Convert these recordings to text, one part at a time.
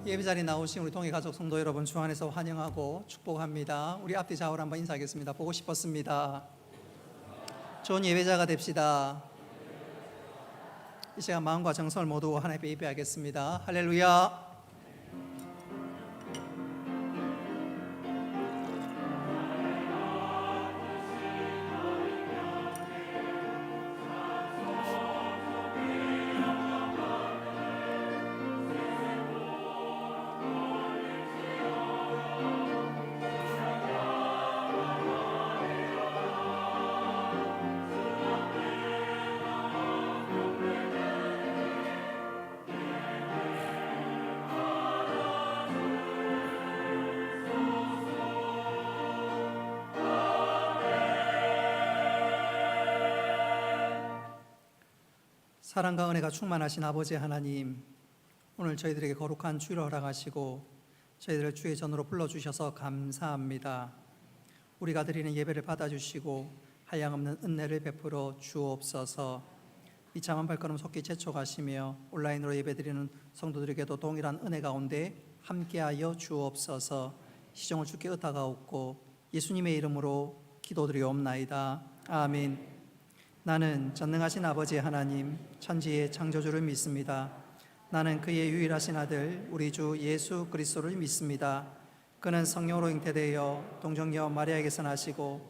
예배자리에 나오신 우리 동해가족 성도 여러분 주 안에서 환영하고 축복합니다. 우리 앞뒤 좌우로 한번 인사하겠습니다. 보고 싶었습니다. 좋은 예배자가 됩시다. 이 시간 마음과 정성을 모두 하나님 앞에 예배하겠습니다. 할렐루야. 사랑과 은혜가 충만하신 아버지 하나님, 오늘 저희들에게 거룩한 주일을 허락하시고 저희들을 주의 전으로 불러주셔서 감사합니다. 우리가 드리는 예배를 받아주시고 한량없는 은혜를 베풀어 주옵소서. 비참한 발걸음 속히 재촉하시며 온라인으로 예배드리는 성도들에게도 동일한 은혜 가운데 함께하여 주옵소서. 시종을 주께 의탁하옵고 예수님의 이름으로 기도드리옵나이다. 아멘. 나는 전능하신 아버지 하나님, 천지의 창조주를 믿습니다. 나는 그의 유일하신 아들 우리 주 예수 그리스도를 믿습니다. 그는 성령으로 잉태되어 동정녀 마리아에게서 나시고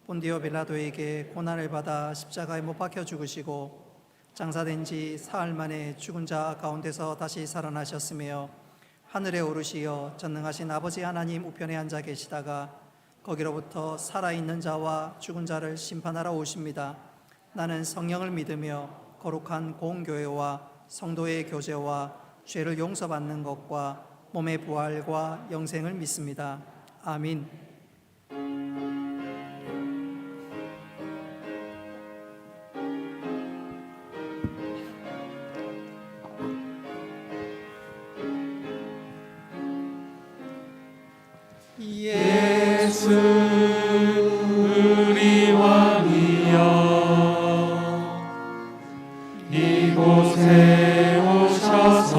본디오 빌라도에게 고난을 받아 십자가에 못 박혀 죽으시고 장사된 지 사흘 만에 죽은 자 가운데서 다시 살아나셨으며 하늘에 오르시어 전능하신 아버지 하나님 우편에 앉아 계시다가 거기로부터 살아있는 자와 죽은 자를 심판하러 오십니다. 나는 성령을 믿으며 거룩한 공교회와 성도의 교제와 죄를 용서받는 것과 몸의 부활과 영생을 믿습니다. 아멘. 예수 우리 왕이여 이곳에 오셔서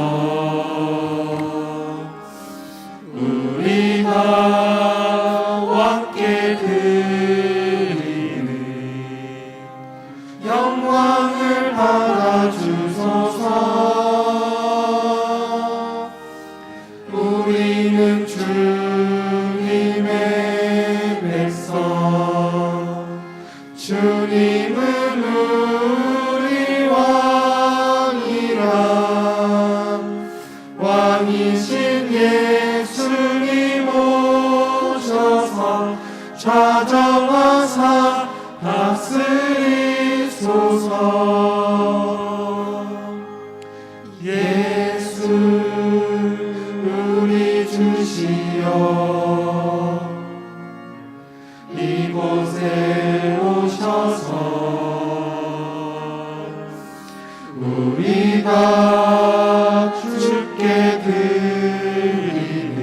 우리가 왕께 드리는 영광을 받아주소서. 우리는 주님의 백성, 주님은 우리 왕이라. 왕이신 예수님 오셔서 좌정하사 다스리소서. 예수 우리 주시여 이곳에 오셔서 우리가 주께 드리는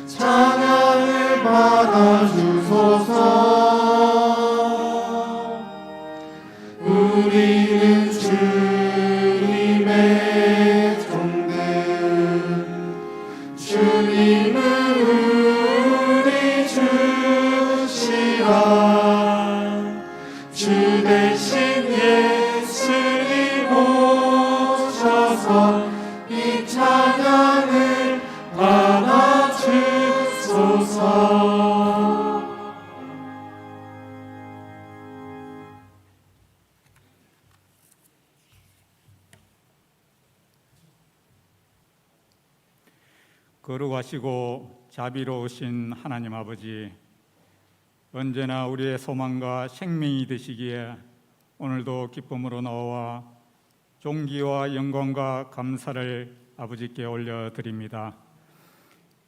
찬양을 받아주소서. 우리는 주님의 종들, 주님은 우리 주시라. 주 대신 예수님 오셔서 이 찬양을 받아주소서. 거룩하시고 자비로우신 하나님 아버지, 언제나 우리의 소망과 생명이 되시기에 오늘도 기쁨으로 나와 존귀와 영광과 감사를 아버지께 올려드립니다.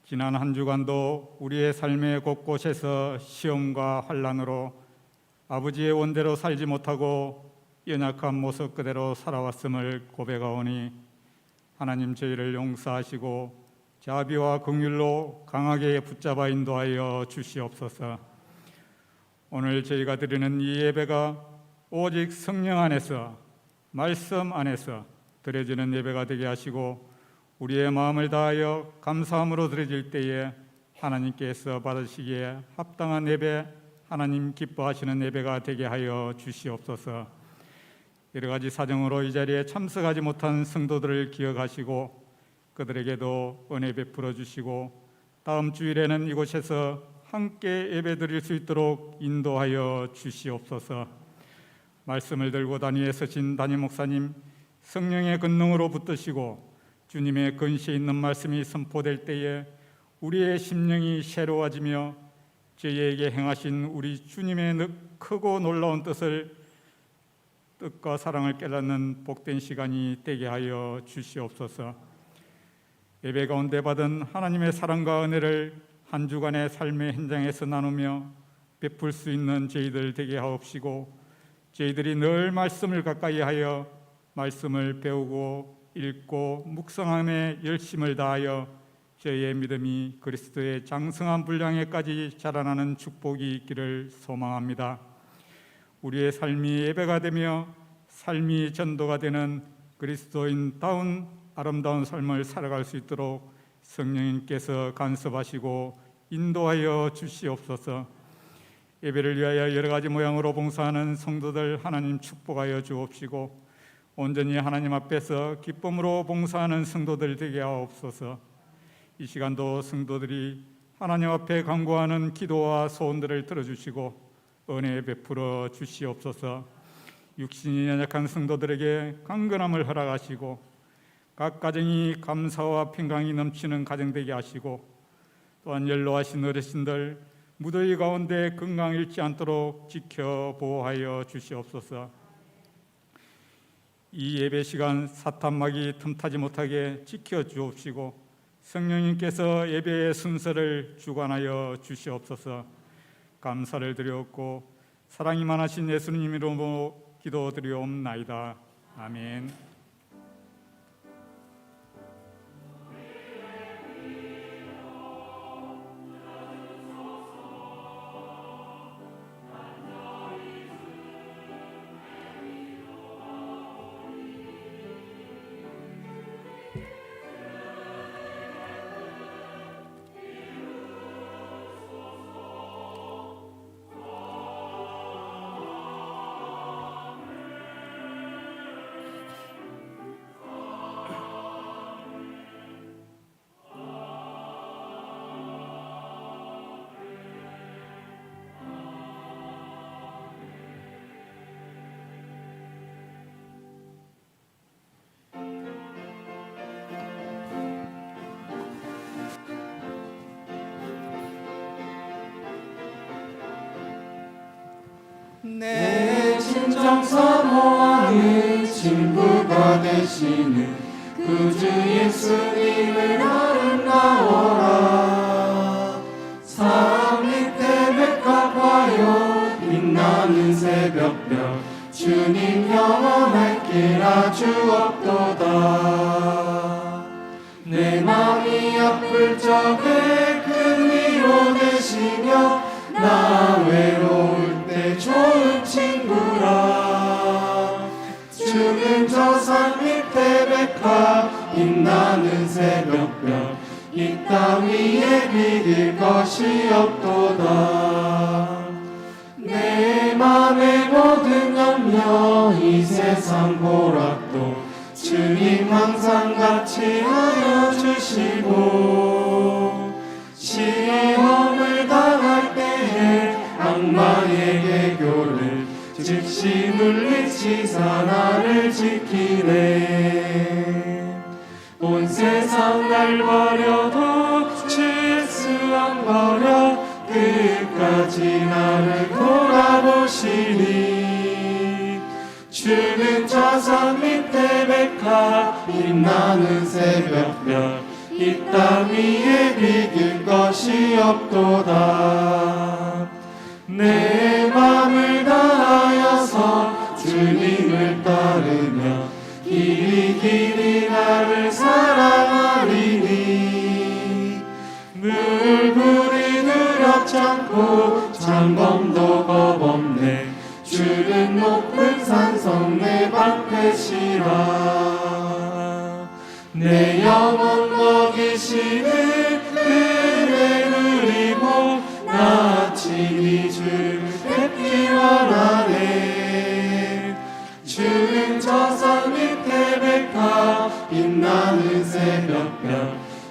지난 한 주간도 우리의 삶의 곳곳에서 시험과 환난으로 아버지의 원대로 살지 못하고 연약한 모습 그대로 살아왔음을 고백하오니 하나님 저희를 용서하시고 자비와 긍휼로 강하게 붙잡아 인도하여 주시옵소서. 오늘 저희가 드리는 이 예배가 오직 성령 안에서, 말씀 안에서 드려지는 예배가 되게 하시고 우리의 마음을 다하여 감사함으로 드려질 때에 하나님께서 받으시기에 합당한 예배, 하나님 기뻐하시는 예배가 되게 하여 주시옵소서. 여러 가지 사정으로 이 자리에 참석하지 못한 성도들을 기억하시고 그들에게도 은혜 베풀어 주시고 다음 주일에는 이곳에서 함께 예배드릴 수 있도록 인도하여 주시옵소서. 말씀을 들고 단위에 서신 담임 목사님, 성령의 권능으로 붙드시고 주님의 근시에 있는 말씀이 선포될 때에 우리의 심령이 새로워지며 저희에게 행하신 우리 주님의 크고 놀라운 뜻과 사랑을 깨닫는 복된 시간이 되게 하여 주시옵소서. 예배 가운데 받은 하나님의 사랑과 은혜를 한 주간의 삶의 현장에서 나누며 베풀 수 있는 저희들 되게 하옵시고, 저희들이 늘 말씀을 가까이 하여 말씀을 배우고 읽고 묵상함에 열심을 다하여 저희의 믿음이 그리스도의 장성한 분량에까지 자라나는 축복이 있기를 소망합니다. 우리의 삶이 예배가 되며 삶이 전도가 되는 그리스도인다운 아름다운 삶을 살아갈 수 있도록 성령님께서 간섭하시고 인도하여 주시옵소서. 예배를 위하여 여러 가지 모양으로 봉사하는 성도들 하나님 축복하여 주옵시고, 온전히 하나님 앞에서 기쁨으로 봉사하는 성도들 되게 하옵소서. 이 시간도 성도들이 하나님 앞에 간구하는 기도와 소원들을 들어주시고 은혜 베풀어 주시옵소서. 육신이 연약한 성도들에게 강건함을 허락하시고 각 가정이 감사와 평강이 넘치는 가정 되게 하시고, 또한 연로하신 어르신들 무더위 가운데 건강 잃지 않도록 지켜 보호하여 주시옵소서. 이 예배 시간 사탄막이 틈타지 못하게 지켜 주옵시고 성령님께서 예배의 순서를 주관하여 주시옵소서. 감사를 드렸고 사랑이 많으신 예수님 이름으로 기도드리옵나이다. 아멘. 내 진정 사모하는 친구가 되시는 구주 예수님을 아름다워라. 산 밑에 백합화요 빛나는 새벽별 주님 영원할 길 아주 없도다. 내 맘이 아플 적에 큰 위로 되시며 나 외로울 때 좋은 친구라. 주는 저 산 밑에 백합 빛나는 새벽별 이 땅 위에 비길 것이 없도다. 내 맘의 모든 염려 이 세상 보락도 주님 항상 같이 하여 주시고, 시험을 당할 때에 악마의 개교를 즉시 물리치사 나를 지키네. 온 세상 날 버려도 주 예수 안 버려 끝까지 나를 돌아보시니. 주는 저 산 밑에 백합 빛나는 새벽별 이 땅 위에 비길 것이 없도다. 내 맘을 다하여서 주님을 따르며 길이 길이 나를 사랑하리니. 물불이 두렵지 않고 장검도 겁없네. 주는 높은 산성 내 방패시라. 내 영혼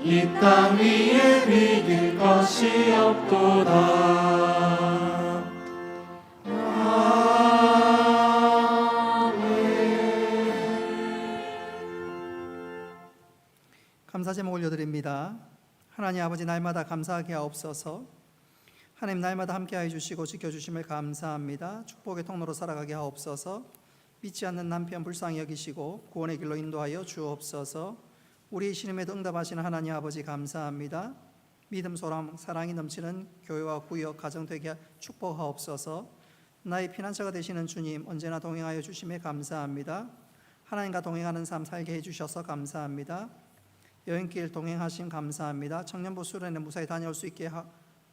이 땅 위에 비길 것이 없도다. 감사 제목 올려드립니다. 하나님 아버지, 날마다 감사하게 하옵소서. 하나님, 날마다 함께하여 주시고 지켜주심을 감사합니다. 축복의 통로로 살아가게 하옵소서. 믿지 않는 남편 불쌍히 여기시고 구원의 길로 인도하여 주옵소서. 우리의 신음에도 응답하시는 하나님 아버지 감사합니다. 믿음, 소망, 사랑이 넘치는 교회와 구역, 가정 되게 축복하옵소서. 나의 피난처가 되시는 주님, 언제나 동행하여 주심에 감사합니다. 하나님과 동행하는 삶 살게 해주셔서 감사합니다. 여행길 동행하심 감사합니다. 청년부 수련회 무사히 다녀올 수 있게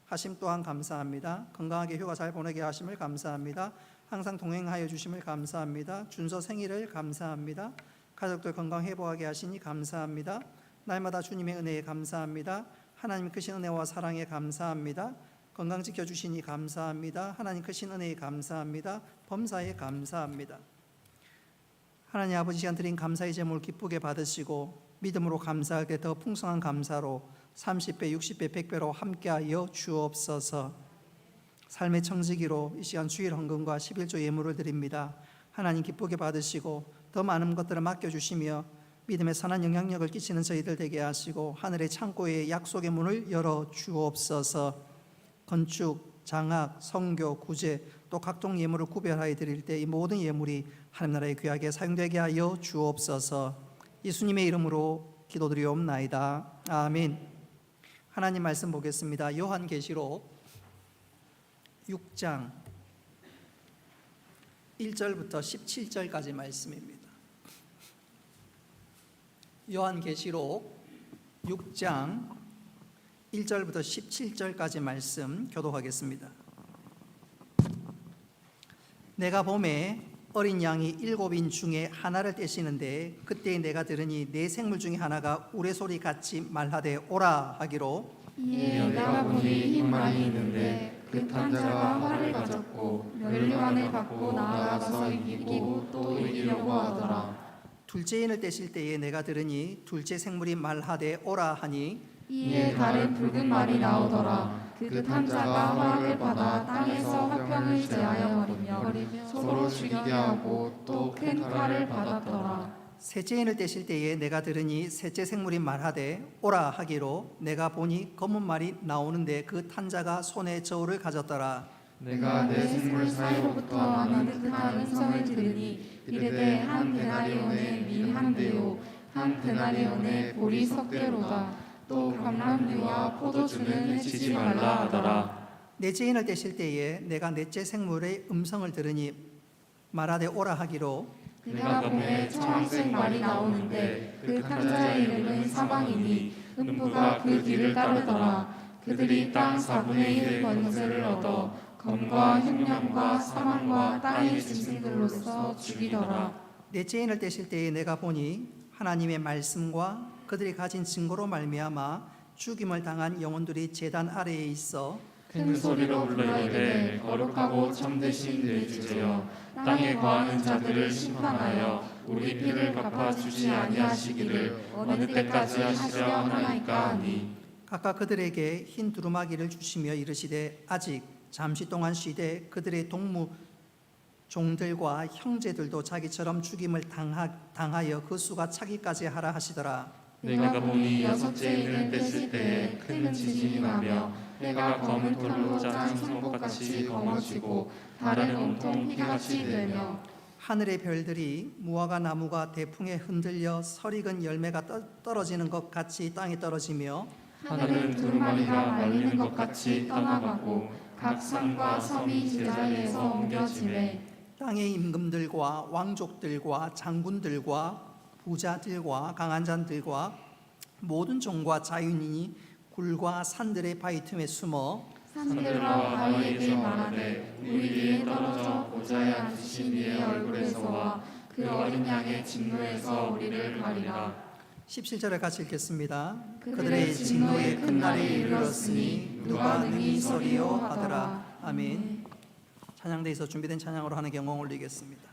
하심 또한 감사합니다. 건강하게 휴가 잘 보내게 하심을 감사합니다. 항상 동행하여 주심을 감사합니다. 준서 생일을 감사합니다. 가족들 건강 회복하게 하시니 감사합니다. 날마다 주님의 은혜에 감사합니다. 하나님 크신 은혜와 사랑에 감사합니다. 건강 지켜주시니 감사합니다. 하나님 크신 은혜에 감사합니다. 범사에 감사합니다. 하나님 아버지, 시간 드린 감사의 제목을 기쁘게 받으시고 믿음으로 감사할 때 더 풍성한 감사로 30배, 60배, 100배로 함께하여 주옵소서. 삶의 청지기로 이 시간 주일 헌금과 11조 예물을 드립니다. 하나님 기쁘게 받으시고 더 많은 것들을 맡겨주시며 믿음의 선한 영향력을 끼치는 저희들 되게 하시고 하늘의 창고에 약속의 문을 열어 주옵소서. 건축, 장학, 선교, 구제 또 각종 예물을 구별하여 드릴 때 이 모든 예물이 하나님 나라의 귀하게 사용되게 하여 주옵소서. 예수님의 이름으로 기도드리옵나이다. 아멘. 하나님 말씀 보겠습니다. 요한계시록 6장 1절부터 17절까지 말씀입니다. 요한계시록 6장 1절부터 17절까지 말씀 교독하겠습니다. 내가 보매 어린 양이 7인 중에 하나를 떼시는데 그때 내가 들으니 네 생물 중에 하나가 우레소리 같이 말하되 오라 하기로, 이에 내가 보니 힘 많이 있는데 그 탄자가 활을 가졌고 면류관을 받고 나아가서 이기고 또 이기려고 하더라. 둘째인을 떼실 때에 내가 들으니 둘째 생물이 말하되 오라 하니, 이에 다른 붉은 말이 나오더라. 그 탄자가 활을 받아 땅에서 화평을 제하여 버리며 서로 죽이게 하고 또 큰 칼을 받았더라. 셋째인을 떼실 때에 내가 들으니 셋째 생물이 말하되 오라 하기로, 내가 보니 검은 말이 나오는데 그 탄자가 손에 저울을 가졌더라. 내가 내 생물 사이로부터 나는 듯한 음성을 들으니 이르되 한 데나리온의 밀 한 대요 한 데나리온의 보리 석 대로다. 또 감람류와 포도주는 해치지 말라 하더라. 넷째인을 떼실 때에 내가 넷째 생물의 음성을 들으니 말하되 오라 하기로, 내가 보매 청색 말이 나오는데 그 탄자의 이름은 사방이니 음부가 그 뒤를 따르더라. 그들이 땅 4분의 1의 권세를 얻어 검과 흉년과 사망과 땅의 짐승들로서 죽이더라. 넷째인을 떼실 때에 내가 보니 하나님의 말씀과 그들이 가진 증거로 말미암아 죽임을 당한 영혼들이 제단 아래에 있어 큰 소리로 불러 이르되 거룩하고 참되신 내 주제여 땅에 거하는 자들을 심판하여 우리 피를 갚아주지 아니하시기를 어느 때까지 하시려 하나이까 하니, 각각 그들에게 흰 두루마기를 주시며 이르시되 아직 잠시 동안 쉬되 그들의 동무 종들과 형제들도 자기처럼 죽임을 당하여 그 수가 차기까지 하라 하시더라. 내가 보니 여섯째 인을 떼실 때에 큰 지진이 나며 해가 검은 털로 짠 성복같이 검어지고 달은 온통 피같이 되며 하늘의 별들이 무화과 나무가 대풍에 흔들려 설익은 열매가 떨어지는 것 같이 땅에 떨어지며 하늘은 두루마리가 말리는 것 같이 떠나가고 각 산과 섬이 제자리에서 옮겨지매 땅의 임금들과 왕족들과 장군들과 부자들과 강한 자들과 모든 종과 자유인이 굴과 산들의 바위 틈에 숨어 산들과 바위에게 말하되 우리 위에 떨어져 보좌에 앉으신 이의 얼굴에서와 그 어린 양의 진노에서 우리를 가리라. 17절을 같이 읽겠습니다. 그들의 진노의 큰 날이 이르렀으니 누가 능히 서리요 하더라. 아멘. 찬양대에서 준비된 찬양으로 하는 경공 올리겠습니다.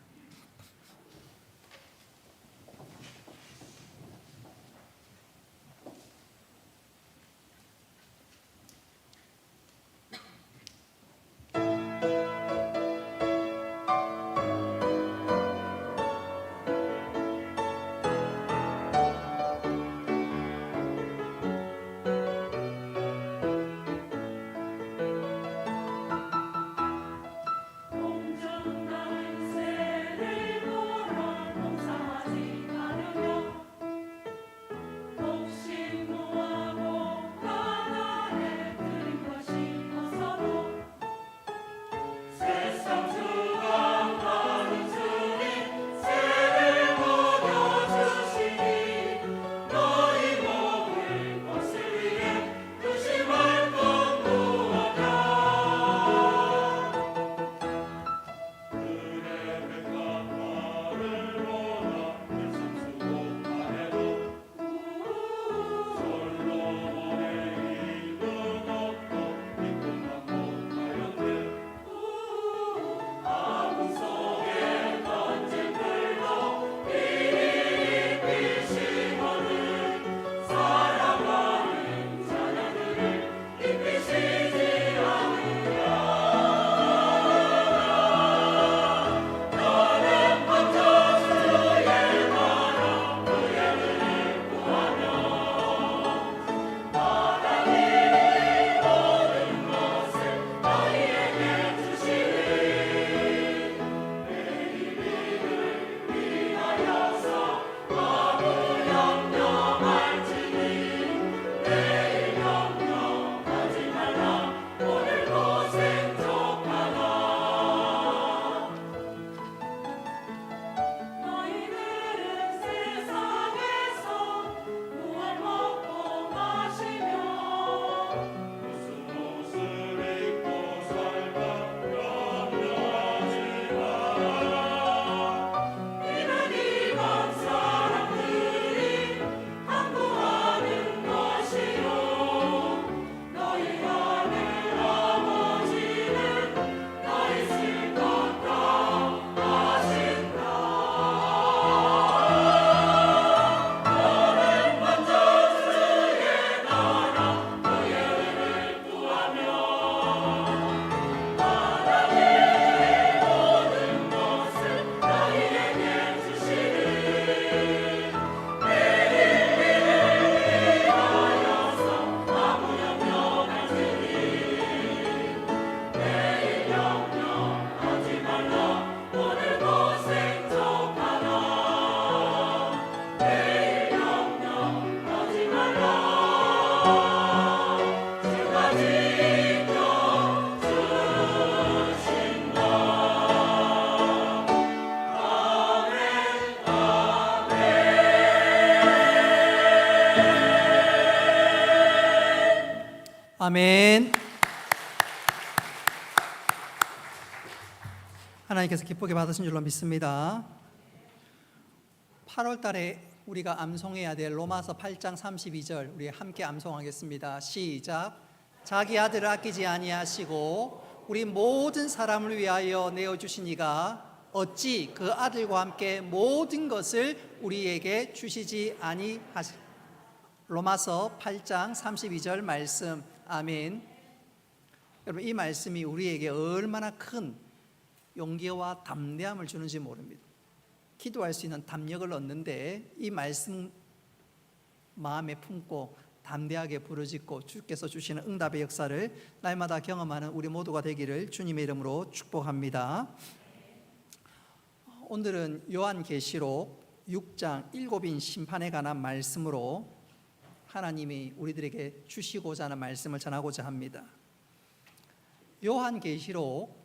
아멘. 하나님께서 기쁘게 받으신 줄로 믿습니다. 8월 달에 우리가 암송해야 될 로마서 8장 32절 우리 함께 암송하겠습니다. 시작. 자기 아들을 아끼지 아니하시고 우리 모든 사람을 위하여 내어주신 이가 어찌 그 아들과 함께 모든 것을 우리에게 주시지 아니하시. 로마서 8장 32절 말씀. 아멘. 여러분, 이 말씀이 우리에게 얼마나 큰 용기와 담대함을 주는지 모릅니다. 기도할 수 있는 담력을 얻는데 이 말씀 마음에 품고 담대하게 부르짖고 주께서 주시는 응답의 역사를 날마다 경험하는 우리 모두가 되기를 주님의 이름으로 축복합니다. 오늘은 요한계시록 6장 7인 심판에 관한 말씀으로 하나님이 우리들에게 주시고자 하는 말씀을 전하고자 합니다. 요한계시록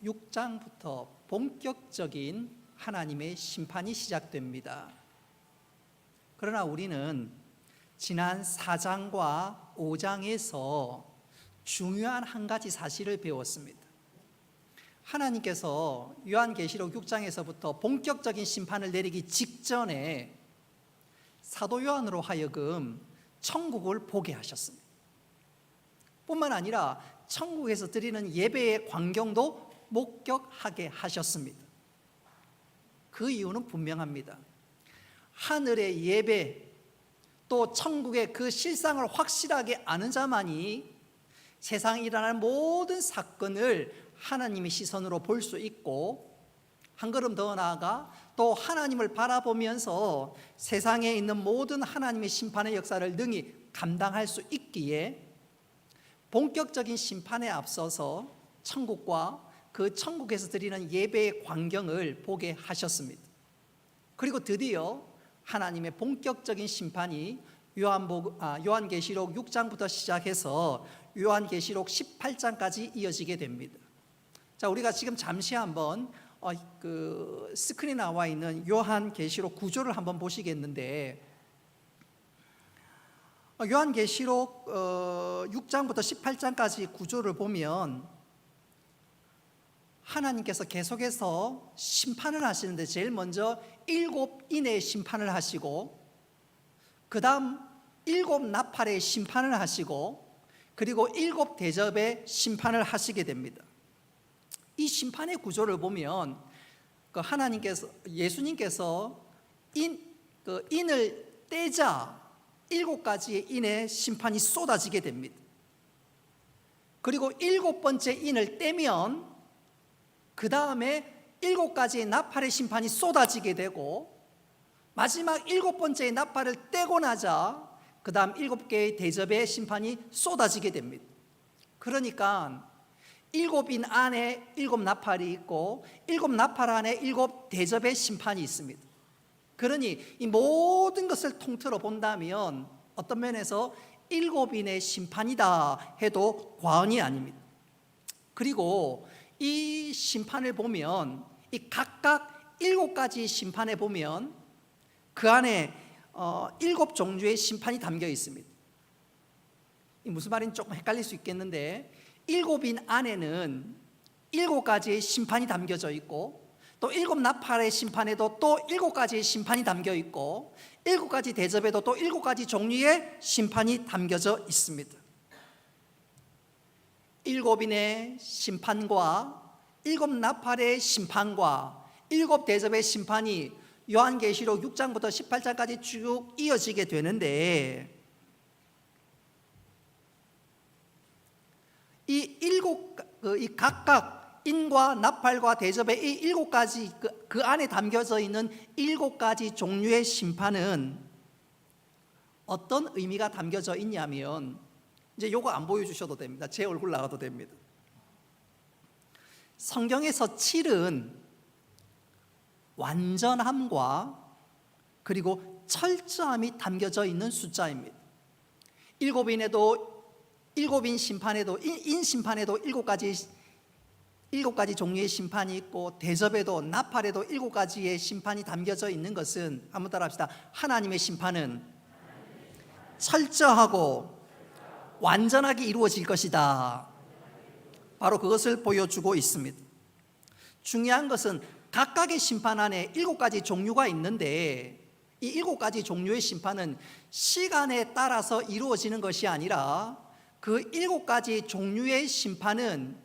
6장부터 본격적인 하나님의 심판이 시작됩니다. 그러나 우리는 지난 4장과 5장에서 중요한 한 가지 사실을 배웠습니다. 하나님께서 요한계시록 6장에서부터 본격적인 심판을 내리기 직전에 사도 요한으로 하여금 천국을 보게 하셨습니다. 뿐만 아니라 천국에서 드리는 예배의 광경도 목격하게 하셨습니다. 그 이유는 분명합니다. 하늘의 예배 또 천국의 그 실상을 확실하게 아는 자만이 세상에 일어날 모든 사건을 하나님의 시선으로 볼 수 있고, 한 걸음 더 나아가 또 하나님을 바라보면서 세상에 있는 모든 하나님의 심판의 역사를 능히 감당할 수 있기에 본격적인 심판에 앞서서 천국과 그 천국에서 드리는 예배의 광경을 보게 하셨습니다. 그리고 드디어 하나님의 본격적인 심판이 요한계시록 6장부터 시작해서 요한계시록 18장까지 이어지게 됩니다. 자, 우리가 지금 잠시 한번 그 스크린에 나와 있는 요한계시록 구조를 한번 보시겠는데, 요한계시록 6장부터 18장까지 구조를 보면 하나님께서 계속해서 심판을 하시는데 제일 먼저 7인의 심판을 하시고, 그 다음 7나팔의 심판을 하시고, 그리고 7대접의 심판을 하시게 됩니다. 이 심판의 구조를 보면 하나님께서, 예수님께서 인을 떼자 7가지의 인의 심판이 쏟아지게 됩니다. 그리고 7번째 인을 떼면 그 다음에 7가지의 나팔의 심판이 쏟아지게 되고, 마지막 7번째의 나팔을 떼고 나자 그 다음 7개의 대접의 심판이 쏟아지게 됩니다. 그러니까 7인 안에 7나팔이 있고 7나팔 안에 7대접의 심판이 있습니다. 그러니 이 모든 것을 통틀어 본다면 어떤 면에서 7인의 심판이다 해도 과언이 아닙니다. 그리고 이 심판을 보면, 이 각각 7가지 심판에 보면 그 안에 7종류의 심판이 담겨 있습니다. 이 무슨 말인지 조금 헷갈릴 수 있겠는데, 7인 안에는 7가지의 심판이 담겨져 있고, 또 7나팔의 심판에도 또 7가지의 심판이 담겨 있고, 7가지 대접에도 또 7가지 종류의 심판이 담겨져 있습니다. 7인의 심판과 7나팔의 심판과 7대접의 심판이 요한계시록 6장부터 18장까지 쭉 이어지게 되는데, 이 각각 인과 나팔과 대접의 이 7가지 그 안에 담겨져 있는 7가지 종류의 심판은 어떤 의미가 담겨져 있냐면, 이제 요거 안 보여주셔도 됩니다. 제 얼굴 나가도 됩니다. 성경에서 7은 완전함과 그리고 철저함이 담겨져 있는 숫자입니다. 7인 심판에도, 인 심판에도 7가지 종류의 심판이 있고, 대접에도 나팔에도 7가지의 심판이 담겨져 있는 것은, 한번 따라 합시다. 하나님의 심판은 철저하고 완전하게 이루어질 것이다. 바로 그것을 보여주고 있습니다. 중요한 것은 각각의 심판 안에 7가지 종류가 있는데 이 7가지 종류의 심판은 시간에 따라서 이루어지는 것이 아니라 그 7가지 종류의 심판은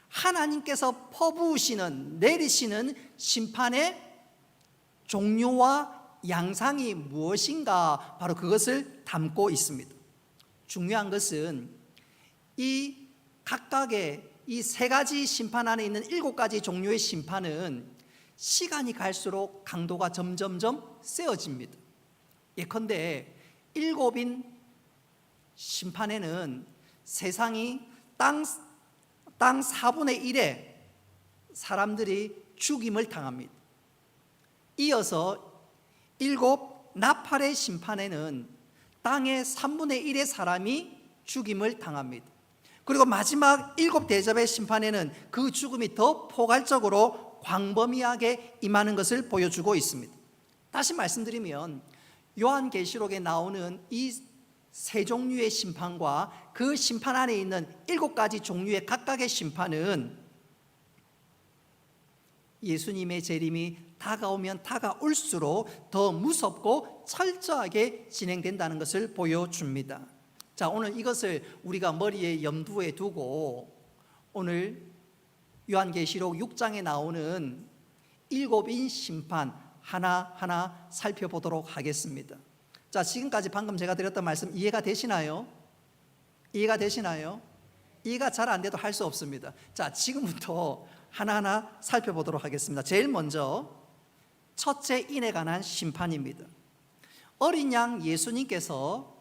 하나님께서 퍼부으시는, 내리시는 심판의 종류와 양상이 무엇인가, 바로 그것을 담고 있습니다. 중요한 것은 이 각각의 이 3가지 심판 안에 있는 7가지 종류의 심판은 시간이 갈수록 강도가 점점점 세어집니다. 예컨대 7인 심판에는 세상이 땅 4분의 1의 사람들이 죽임을 당합니다. 이어서 7 나팔의 심판에는 땅의 3분의 1의 사람이 죽임을 당합니다. 그리고 마지막 7 대접의 심판에는 그 죽음이 더 포괄적으로 광범위하게 임하는 것을 보여주고 있습니다. 다시 말씀드리면 요한계시록에 나오는 이 3종류의 심판과 그 심판 안에 있는 7가지 종류의 각각의 심판은 예수님의 재림이 다가오면 다가올수록 더 무섭고 철저하게 진행된다는 것을 보여줍니다. 자, 오늘 이것을 우리가 머리에 염두에 두고 오늘 요한계시록 6장에 나오는 7인 심판 하나하나 살펴보도록 하겠습니다. 자, 지금까지 방금 제가 드렸던 말씀 이해가 되시나요? 이해가 되시나요? 이해가 잘 안 돼도 할 수 없습니다. 자, 지금부터 하나하나 살펴보도록 하겠습니다. 제일 먼저 첫째 인에 관한 심판입니다. 어린 양 예수님께서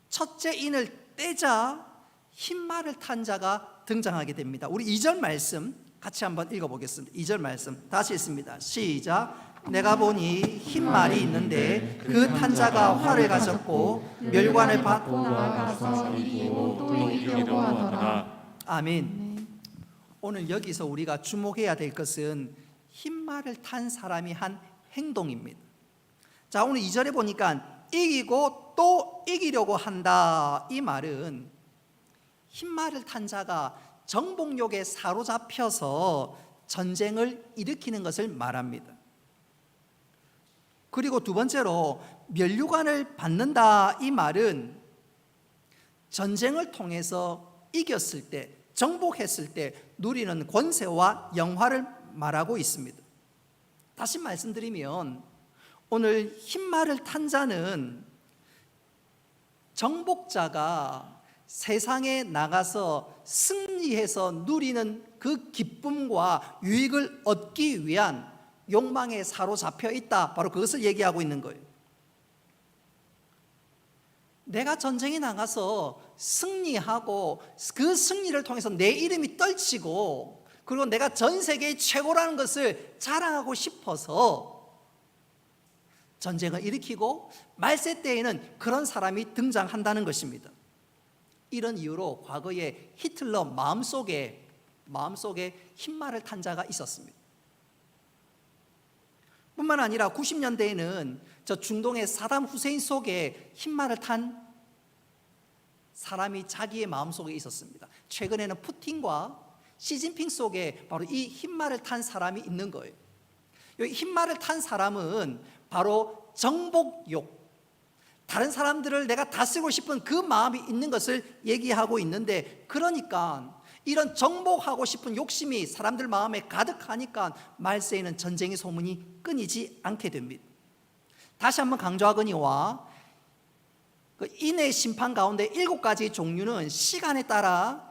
첫째 인을 떼자 흰말을 탄 자가 등장하게 됩니다. 우리 2절 말씀 같이 한번 읽어보겠습니다. 2절 말씀 다시 읽습니다. 시작. 내가 보니 흰말이 있는데 그 탄 자가 활을 가졌고 멸관을 받고 나아가서 이기고 또 이기려고 하더라. 아멘. 오늘 여기서 우리가 주목해야 될 것은 흰말을 탄 사람이 한 행동입니다. 자, 오늘 2절에 보니까 이기고 또 이기려고 한다. 이 말은 흰말을 탄 자가 정복욕에 사로잡혀서 전쟁을 일으키는 것을 말합니다. 그리고 두 번째로 면류관을 받는다. 이 말은 전쟁을 통해서 이겼을 때, 정복했을 때 누리는 권세와 영화를 말하고 있습니다. 다시 말씀드리면 오늘 흰말을 탄 자는 정복자가 세상에 나가서 승리해서 누리는 그 기쁨과 유익을 얻기 위한 욕망에 사로잡혀 있다. 바로 그것을 얘기하고 있는 거예요. 내가 전쟁에 나가서 승리하고 그 승리를 통해서 내 이름이 떨치고 그리고 내가 전 세계의 최고라는 것을 자랑하고 싶어서 전쟁을 일으키고 말세 때에는 그런 사람이 등장한다는 것입니다. 이런 이유로 과거에 히틀러 마음속에 흰말을 탄 자가 있었습니다. 뿐만 아니라 90년대에는 저 중동의 사담 후세인 속에 흰말을 탄 사람이 자기의 마음속에 있었습니다. 최근에는 푸틴과 시진핑 속에 바로 이 흰말을 탄 사람이 있는 거예요. 이 흰말을 탄 사람은 바로 정복욕, 다른 사람들을 내가 다스리고 싶은 그 마음이 있는 것을 얘기하고 있는데, 그러니까 이런 정복하고 싶은 욕심이 사람들 마음에 가득하니까 말세에는 전쟁의 소문이 끊이지 않게 됩니다. 다시 한번 강조하거니와 그 인의 심판 가운데 7가지 종류는 시간에 따라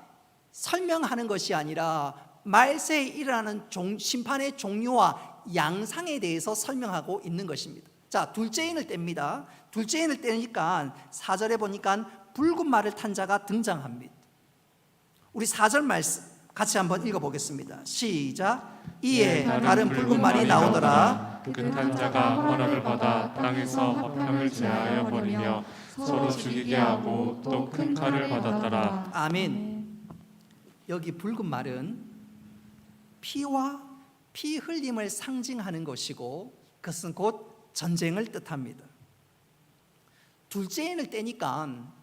설명하는 것이 아니라 말세에 일어나는 심판의 종류와 양상에 대해서 설명하고 있는 것입니다. 자, 둘째 인을 뗍니다. 둘째 인을 떼니까 4절에 보니까 붉은 말을 탄 자가 등장합니다. 우리 4절 말씀 같이 한번 읽어보겠습니다. 시작. 이에 다른 붉은 말이 나오더라. 그 탄 자가 허락을 받아 땅에서 허평을 제하여 버리며 서로 죽이게 하고 또 큰 칼을 받았더라. 아멘. 여기 붉은 말은 피와 피 흘림을 상징하는 것이고 그것은 곧 전쟁을 뜻합니다. 둘째 인을 떼니까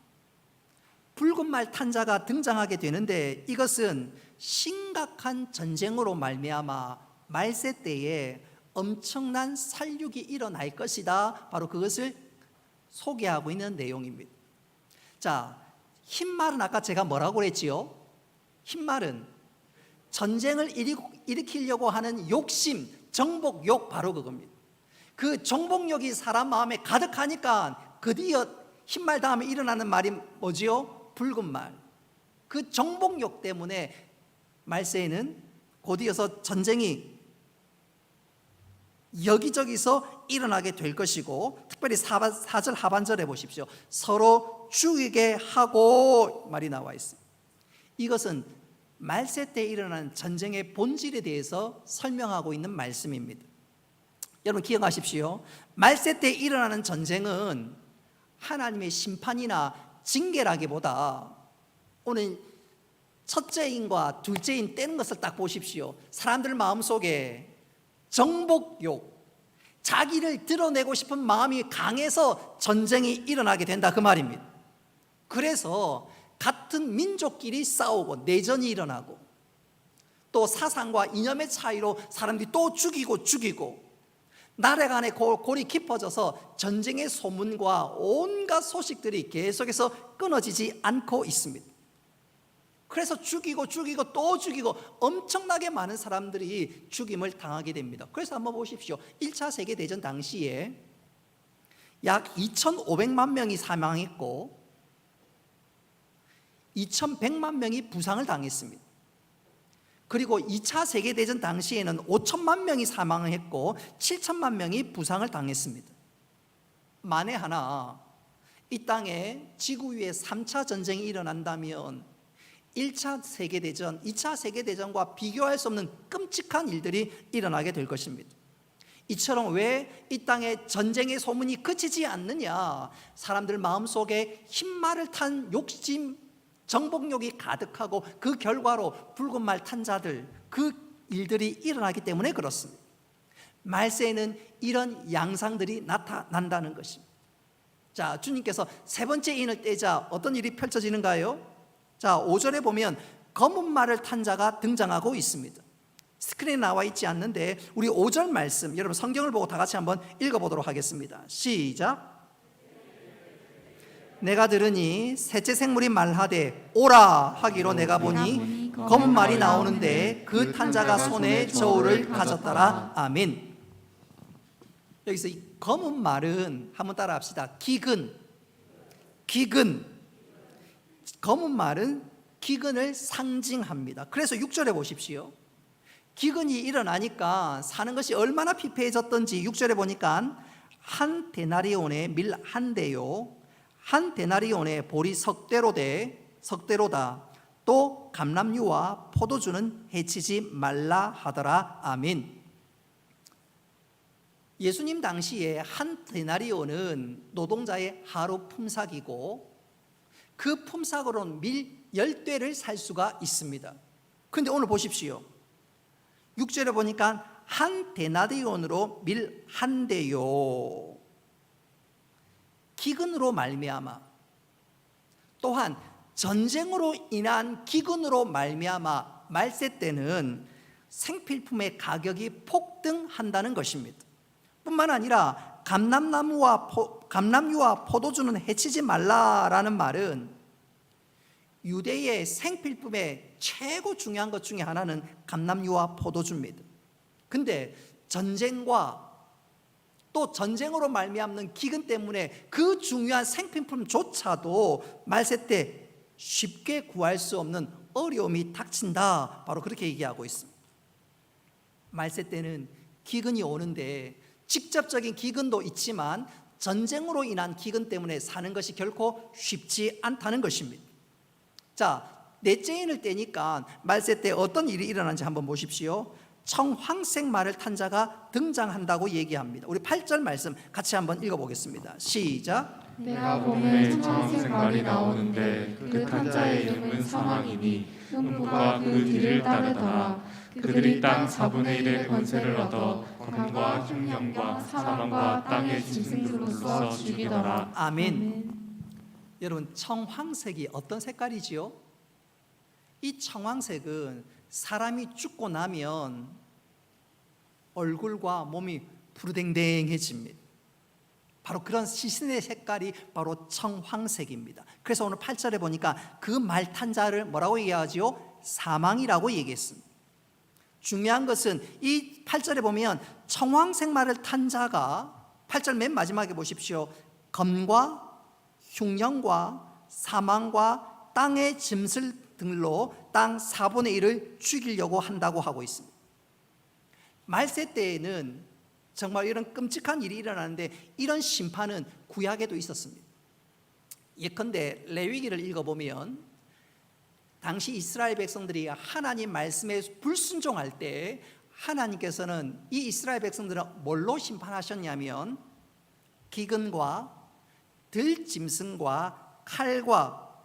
붉은 말 탄자가 등장하게 되는데 이것은 심각한 전쟁으로 말미암아 말세 때에 엄청난 살육이 일어날 것이다. 바로 그것을 소개하고 있는 내용입니다. 자, 흰말은 아까 제가 뭐라고 그랬지요? 흰말은 전쟁을 일으키려고 하는 욕심, 정복욕, 바로 그겁니다. 그 정복욕이 사람 마음에 가득하니까 드디어 흰말 다음에 일어나는 말이 뭐지요? 붉은 말. 그 정복욕 때문에 말세에는 곧이어서 전쟁이 여기저기서 일어나게 될 것이고, 특별히 4절 하반절에 보십시오. 서로 죽이게 하고 말이 나와 있습니다. 이것은 말세 때 일어나는 전쟁의 본질에 대해서 설명하고 있는 말씀입니다. 여러분 기억하십시오. 말세 때 일어나는 전쟁은 하나님의 심판이나 징계라기보다, 오늘 첫째인과 둘째인 떼는 것을 딱 보십시오. 사람들 마음속에 정복욕, 자기를 드러내고 싶은 마음이 강해서 전쟁이 일어나게 된다, 그 말입니다. 그래서 같은 민족끼리 싸우고 내전이 일어나고, 또 사상과 이념의 차이로 사람들이 또 죽이고 나라 간의 골이 깊어져서 전쟁의 소문과 온갖 소식들이 계속해서 끊어지지 않고 있습니다. 그래서 죽이고 또 죽이고 엄청나게 많은 사람들이 죽임을 당하게 됩니다. 그래서 한번 보십시오. 1차 세계대전 당시에 약 2,500만 명이 사망했고 2,100만 명이 부상을 당했습니다. 그리고 2차 세계대전 당시에는 5천만 명이 사망했고 7천만 명이 부상을 당했습니다. 만에 하나 이 땅에 지구 위에 3차 전쟁이 일어난다면 1차 세계대전, 2차 세계대전과 비교할 수 없는 끔찍한 일들이 일어나게 될 것입니다. 이처럼 왜 이 땅에 전쟁의 소문이 그치지 않느냐? 사람들 마음속에 흰말을 탄 욕심, 정복욕이 가득하고 그 결과로 붉은 말 탄 자들, 그 일들이 일어나기 때문에 그렇습니다. 말세에는 이런 양상들이 나타난다는 것입니다. 자, 주님께서 세 번째 인을 떼자 어떤 일이 펼쳐지는가요? 자, 5절에 보면 검은 말을 탄 자가 등장하고 있습니다. 스크린에 나와 있지 않는데 우리 5절 말씀, 여러분 성경을 보고 다 같이 한번 읽어보도록 하겠습니다. 시작. 내가 들으니 셋째 생물이 말하되 오라 하기로 내가 보니 검은 말이 나오는데 그 탄 자가 손에 저울을 가졌더라. 아멘. 여기서 이 검은 말은 한번 따라 합시다. 기근. 검은 말은 기근을 상징합니다. 그래서 6절에 보십시오. 기근이 일어나니까 사는 것이 얼마나 피폐해졌던지 6절에 보니까 한 데나리온의 밀 한 대요, 한 데나리온의 보리 석대로다. 또 감람류와 포도주는 해치지 말라 하더라. 아멘. 예수님 당시에 한 데나리온은 노동자의 하루 품삯이고 그 품삯으로는 밀 10대를 살 수가 있습니다. 그런데 오늘 보십시오. 6절에 보니까 한 데나리온으로 밀 한 대요. 기근으로 말미암아, 또한 전쟁으로 인한 기근으로 말미암아 말세 때는 생필품의 가격이 폭등한다는 것입니다. 뿐만 아니라 감람유와 포도주는 해치지 말라라는 말은 유대의 생필품의 최고 중요한 것 중에 하나는 감람유와 포도주입니다. 근데 전쟁과 또 전쟁으로 말미암는 기근 때문에 그 중요한 생필품조차도 말세 때 쉽게 구할 수 없는 어려움이 닥친다. 바로 그렇게 얘기하고 있습니다. 말세 때는 기근이 오는데 직접적인 기근도 있지만 전쟁으로 인한 기근 때문에 사는 것이 결코 쉽지 않다는 것입니다. 자, 넷째 인을 떼니까 말세 때 어떤 일이 일어나는지 한번 보십시오. 청황색 말을 탄 자가 등장한다고 얘기합니다. 우리 8절 말씀 같이 한번 읽어보겠습니다. 시작. 내가 보면 청황색 말이 나오는데 그 탄 자의 이름은 사망이니 음부가 그 뒤를 따르더라. 그들이 땅 4분의 1의 권세를 얻어 검과 흉령과 사망과 땅의 짐승들로서 죽이더라. 아멘. 여러분, 청황색이 어떤 색깔이지요? 이 청황색은 사람이 죽고 나면 얼굴과 몸이 푸르댕댕해집니다. 바로 그런 시신의 색깔이 바로 청황색입니다. 그래서 오늘 8절에 보니까 그 말 탄 자를 뭐라고 얘기하지요? 사망이라고 얘기했습니다. 중요한 것은 이 8절에 보면 청황색 말을 탄 자가 8절 맨 마지막에 보십시오. 검과 흉령과 사망과 땅의 짐승 등로 땅 4분의 1을 죽이려고 한다고 하고 있습니다. 말세 때에는 정말 이런 끔찍한 일이 일어나는데 이런 심판은 구약에도 있었습니다. 예컨대 레위기를 읽어보면 당시 이스라엘 백성들이 하나님 말씀에 불순종할 때 하나님께서는 이 이스라엘 백성들을 뭘로 심판하셨냐면 기근과 들짐승과 칼과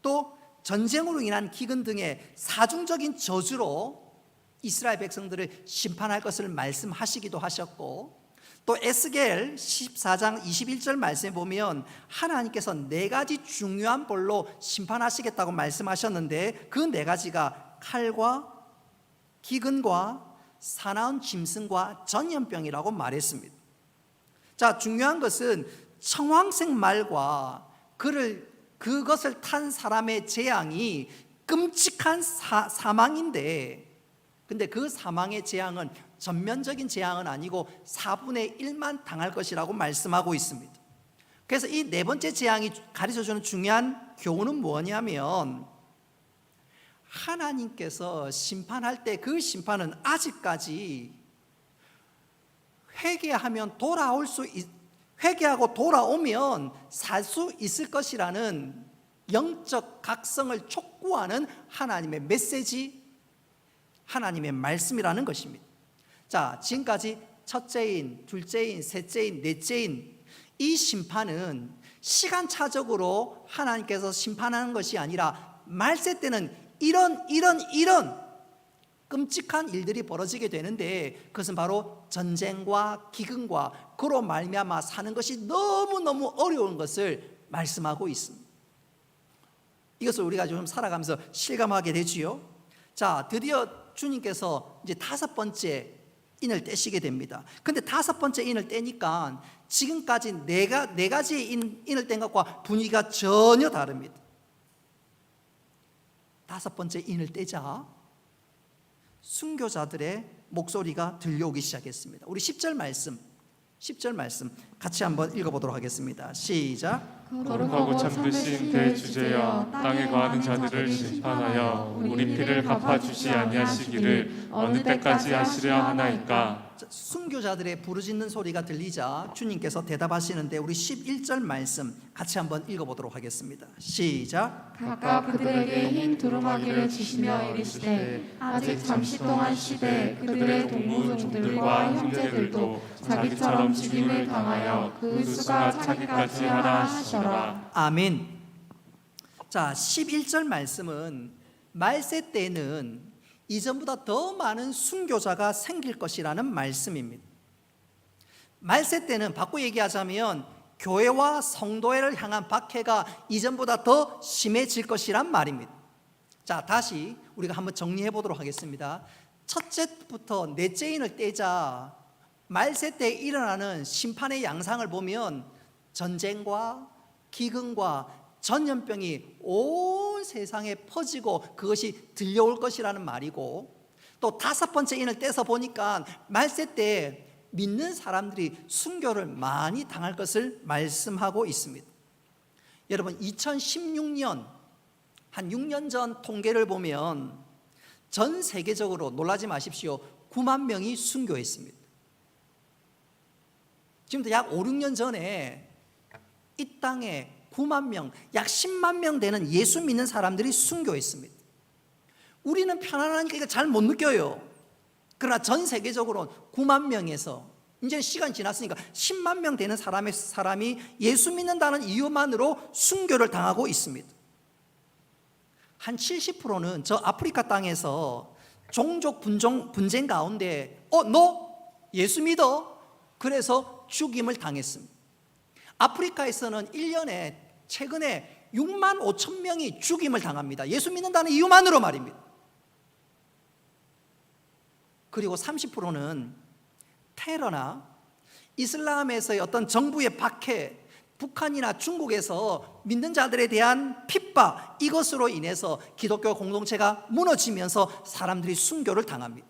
또 전쟁으로 인한 기근 등의 사중적인 저주로 이스라엘 백성들을 심판할 것을 말씀하시기도 하셨고, 또 에스겔 14장 21절 말씀에 보면 하나님께서 4가지 중요한 벌로 심판하시겠다고 말씀하셨는데 그 4가지가 칼과 기근과 사나운 짐승과 전염병이라고 말했습니다. 자, 중요한 것은 청황색 말과 그것을 탄 사람의 재앙이 끔찍한 사망인데, 근데 그 사망의 재앙은 전면적인 재앙은 아니고 4분의 1만 당할 것이라고 말씀하고 있습니다. 그래서 이 4번째 재앙이 가르쳐주는 중요한 교훈은 뭐냐면 하나님께서 심판할 때 그 심판은 아직까지 회개하고 돌아오면 살 수 있을 것이라는 영적 각성을 촉구하는 하나님의 메시지, 하나님의 말씀이라는 것입니다. 자, 지금까지 첫째인, 둘째인, 셋째인, 넷째인 이 심판은 시간차적으로 하나님께서 심판하는 것이 아니라 말세 때는 이런 끔찍한 일들이 벌어지게 되는데 그것은 바로 전쟁과 기근과 그로 말미암아 사는 것이 너무너무 어려운 것을 말씀하고 있습니다. 이것을 우리가 좀 살아가면서 실감하게 되지요. 자, 드디어 주님께서 이제 5번째 인을 떼시게 됩니다. 근데 5번째 인을 떼니까 지금까지 네 가지의 인을 뗀 것과 분위기가 전혀 다릅니다. 5번째 인을 떼자 순교자들의 목소리가 들려오기 시작했습니다. 우리 10절 말씀 같이 한번 읽어보도록 하겠습니다. 시작. 거룩하고 참되신 대주제여, 땅에 거하는 자들을 심판하여 우리 피를 갚아주시 아니하시기를 어느 때까지 하시려 하나이까. 순교자들의 부르짖는 소리가 들리자 주님께서 대답하시는데 우리 11절 말씀 같이 한번 읽어보도록 하겠습니다. 시작. 각각 그들에게 흰 두루마기를 주시며 이르시되 아직 잠시 동안 쉬되 그들의 동무종들과 형제들도 자기처럼 죽임을 당하여 그 수가 차기까지 하라 하시더라. 아멘. 자, 11절 말씀은 말세 때는 이전보다 더 많은 순교자가 생길 것이라는 말씀입니다. 말세 때는 바꿔 얘기하자면 교회와 성도회를 향한 박해가 이전보다 더 심해질 것이란 말입니다. 자, 다시 우리가 한번 정리해 보도록 하겠습니다. 첫째부터 넷째인을 떼자 말세 때 일어나는 심판의 양상을 보면 전쟁과 기근과 전염병이 온 세상에 퍼지고 그것이 들려올 것이라는 말이고, 또 5번째 인을 떼서 보니까 말세 때 믿는 사람들이 순교를 많이 당할 것을 말씀하고 있습니다. 여러분, 2016년 한 6년 전 통계를 보면 전 세계적으로 놀라지 마십시오. 9만 명이 순교했습니다. 지금부터 약 5, 6년 전에 이 땅에 9만 명, 약 10만 명 되는 예수 믿는 사람들이 순교했습니다. 우리는 편안하니까 이거 잘 못 느껴요. 그러나 전 세계적으로 9만 명에서 이제 시간이 지났으니까 10만 명 되는 사람이 예수 믿는다는 이유만으로 순교를 당하고 있습니다. 한 70%는 저 아프리카 땅에서 종족 분쟁 가운데 너 예수 믿어? 그래서 죽임을 당했습니다. 아프리카에서는 1년에 최근에 6만 5천 명이 죽임을 당합니다. 예수 믿는다는 이유만으로 말입니다. 그리고 30%는 테러나 이슬람에서의 어떤 정부의 박해, 북한이나 중국에서 믿는 자들에 대한 핍박, 이것으로 인해서 기독교 공동체가 무너지면서 사람들이 순교를 당합니다.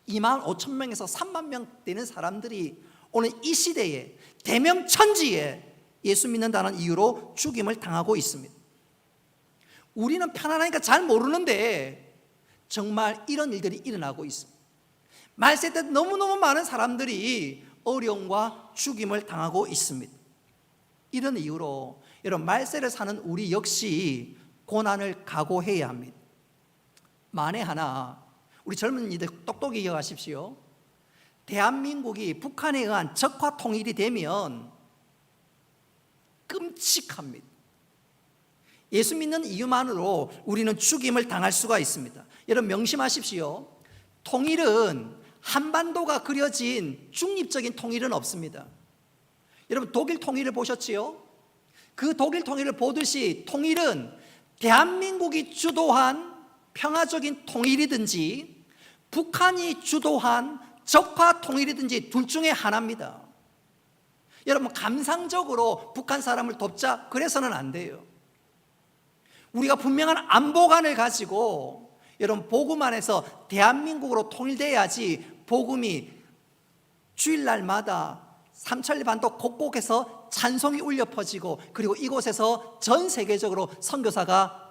2만 5천 명에서 3만 명 되는 사람들이 오늘 이 시대에 대명천지에 예수 믿는다는 이유로 죽임을 당하고 있습니다. 우리는 편안하니까 잘 모르는데 정말 이런 일들이 일어나고 있습니다. 말세 때 너무너무 많은 사람들이 어려움과 죽임을 당하고 있습니다. 이런 이유로 여러분, 말세를 사는 우리 역시 고난을 각오해야 합니다. 만에 하나 우리 젊은이들 똑똑히 기억하십시오. 대한민국이 북한에 의한 적화 통일이 되면 끔찍합니다. 예수 믿는 이유만으로 우리는 죽임을 당할 수가 있습니다. 여러분 명심하십시오. 통일은 한반도가 그려진 중립적인 통일은 없습니다. 여러분 독일 통일을 보셨지요? 그 독일 통일을 보듯이 통일은 대한민국이 주도한 평화적인 통일이든지 북한이 주도한 적화 통일이든지 둘 중에 하나입니다. 여러분 감상적으로 북한 사람을 돕자 그래서는 안 돼요. 우리가 분명한 안보관을 가지고 여러분 복음 안에서 대한민국으로 통일돼야지 복음이 주일날마다 삼천리반도 곳곳에서 찬송이 울려 퍼지고 그리고 이곳에서 전 세계적으로 선교사가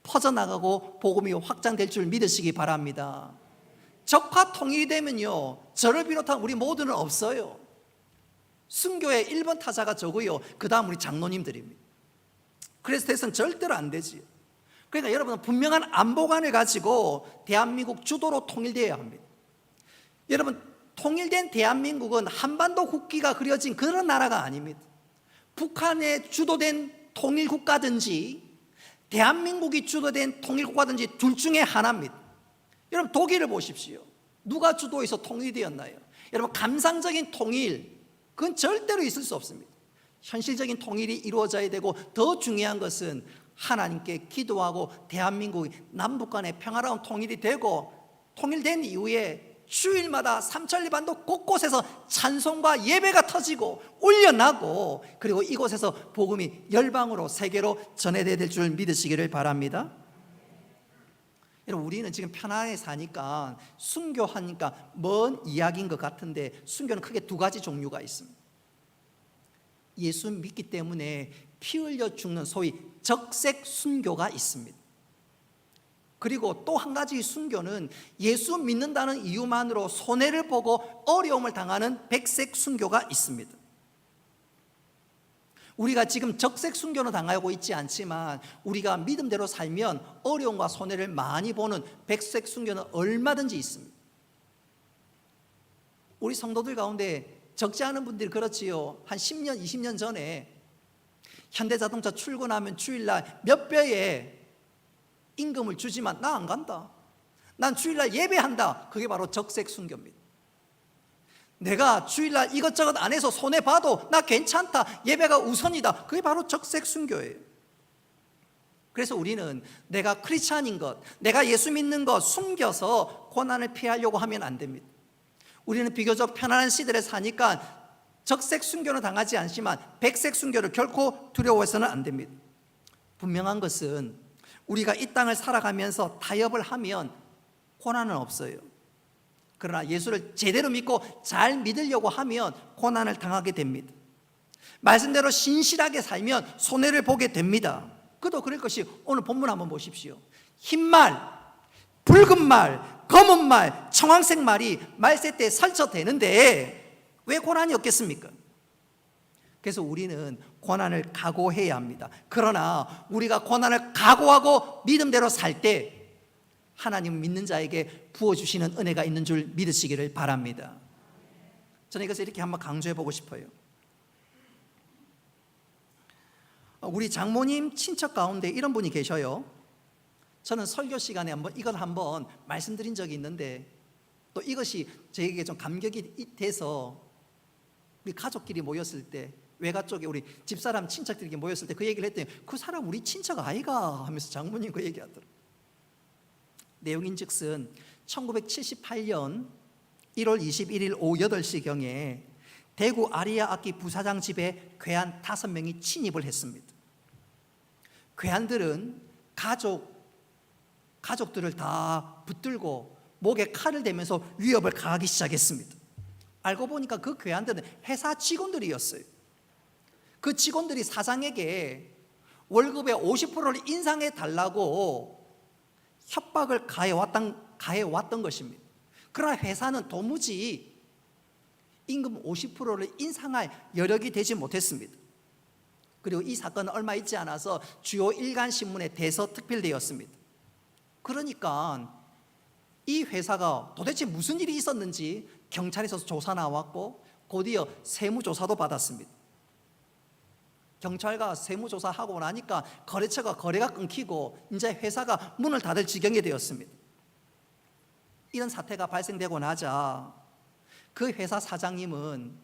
퍼져나가고 복음이 확장될 줄 믿으시기 바랍니다. 적화 통일이 되면요 저를 비롯한 우리 모두는 없어요. 순교의 1번 타자가 저고요 그 다음 우리 장로님들입니다. 그래서 대선 절대로 안 되지. 그러니까 여러분은 분명한 안보관을 가지고 대한민국 주도로 통일되어야 합니다. 여러분 통일된 대한민국은 한반도 국기가 그려진 그런 나라가 아닙니다. 북한에 주도된 통일국가든지 대한민국이 주도된 통일국가든지 둘 중에 하나입니다. 여러분 독일을 보십시오. 누가 주도해서 통일이 되었나요? 여러분 감상적인 통일 그건 절대로 있을 수 없습니다. 현실적인 통일이 이루어져야 되고 더 중요한 것은 하나님께 기도하고 대한민국이 남북 간의 평화로운 통일이 되고 통일된 이후에 주일마다 삼천리반도 곳곳에서 찬송과 예배가 터지고 울려나고 그리고 이곳에서 복음이 열방으로 세계로 전해져야 될 줄 믿으시기를 바랍니다. 여러분 우리는 지금 편안하게 사니까 순교하니까 먼 이야기인 것 같은데 순교는 크게 두 가지 종류가 있습니다. 예수 믿기 때문에 피 흘려 죽는 소위 적색 순교가 있습니다. 그리고 또 한 가지 순교는 예수 믿는다는 이유만으로 손해를 보고 어려움을 당하는 백색 순교가 있습니다. 우리가 지금 적색 순교는 당하고 있지 않지만 우리가 믿음대로 살면 어려움과 손해를 많이 보는 백색 순교는 얼마든지 있습니다. 우리 성도들 가운데 적지 않은 분들이 그렇지요. 한 10년, 20년 전에 현대자동차 출근하면 주일날 몇 배의 임금을 주지만 나 안 간다. 난 주일날 예배한다. 그게 바로 적색 순교입니다. 내가 주일날 이것저것 안 해서 손해봐도 나 괜찮다. 예배가 우선이다. 그게 바로 적색 순교예요. 그래서 우리는 내가 크리스찬인 것, 내가 예수 믿는 것 숨겨서 고난을 피하려고 하면 안 됩니다. 우리는 비교적 편안한 시대에 사니까 적색 순교는 당하지 않지만 백색 순교를 결코 두려워해서는 안 됩니다. 분명한 것은 우리가 이 땅을 살아가면서 타협을 하면 고난은 없어요. 그러나 예수를 제대로 믿고 잘 믿으려고 하면 고난을 당하게 됩니다. 말씀대로 신실하게 살면 손해를 보게 됩니다. 그도 그럴 것이 오늘 본문 한번 보십시오. 흰말, 붉은 말, 검은 말, 청황색 말이 말세 때 설쳐대는데 왜 고난이 없겠습니까? 그래서 우리는 고난을 각오해야 합니다. 그러나 우리가 고난을 각오하고 믿음대로 살 때 하나님 믿는 자에게 부어주시는 은혜가 있는 줄 믿으시기를 바랍니다. 저는 이것을 이렇게 한번 강조해 보고 싶어요. 우리 장모님 친척 가운데 이런 분이 계셔요. 저는 설교 시간에 이걸 한번 말씀드린 적이 있는데 또 이것이 저에게 좀 감격이 돼서 우리 가족끼리 모였을 때 외가 쪽에 우리 집사람 친척들이 이렇게 모였을 때 그 얘기를 했더니 그 사람 우리 친척 아이가 하면서 장모님 그 얘기하더라고요. 내용인즉슨 1978년 1월 21일 오후 8시경에 대구 아리아 악기 부사장 집에 괴한 5명이 침입을 했습니다. 괴한들은 가족들을 다 붙들고 목에 칼을 대면서 위협을 가하기 시작했습니다. 알고 보니까 그 괴한들은 회사 직원들이었어요. 그 직원들이 사장에게 월급의 50%를 인상해 달라고 협박을 가해왔던 것입니다. 그러나 회사는 도무지 임금 50%를 인상할 여력이 되지 못했습니다. 그리고 이 사건은 얼마 있지 않아서 주요 일간신문에 대서특필되었습니다. 그러니까 이 회사가 도대체 무슨 일이 있었는지 경찰에서 조사 나왔고 곧이어 세무조사도 받았습니다. 경찰과 세무조사하고 나니까 거래가 끊기고 이제 회사가 문을 닫을 지경이 되었습니다. 이런 사태가 발생되고 나자 그 회사 사장님은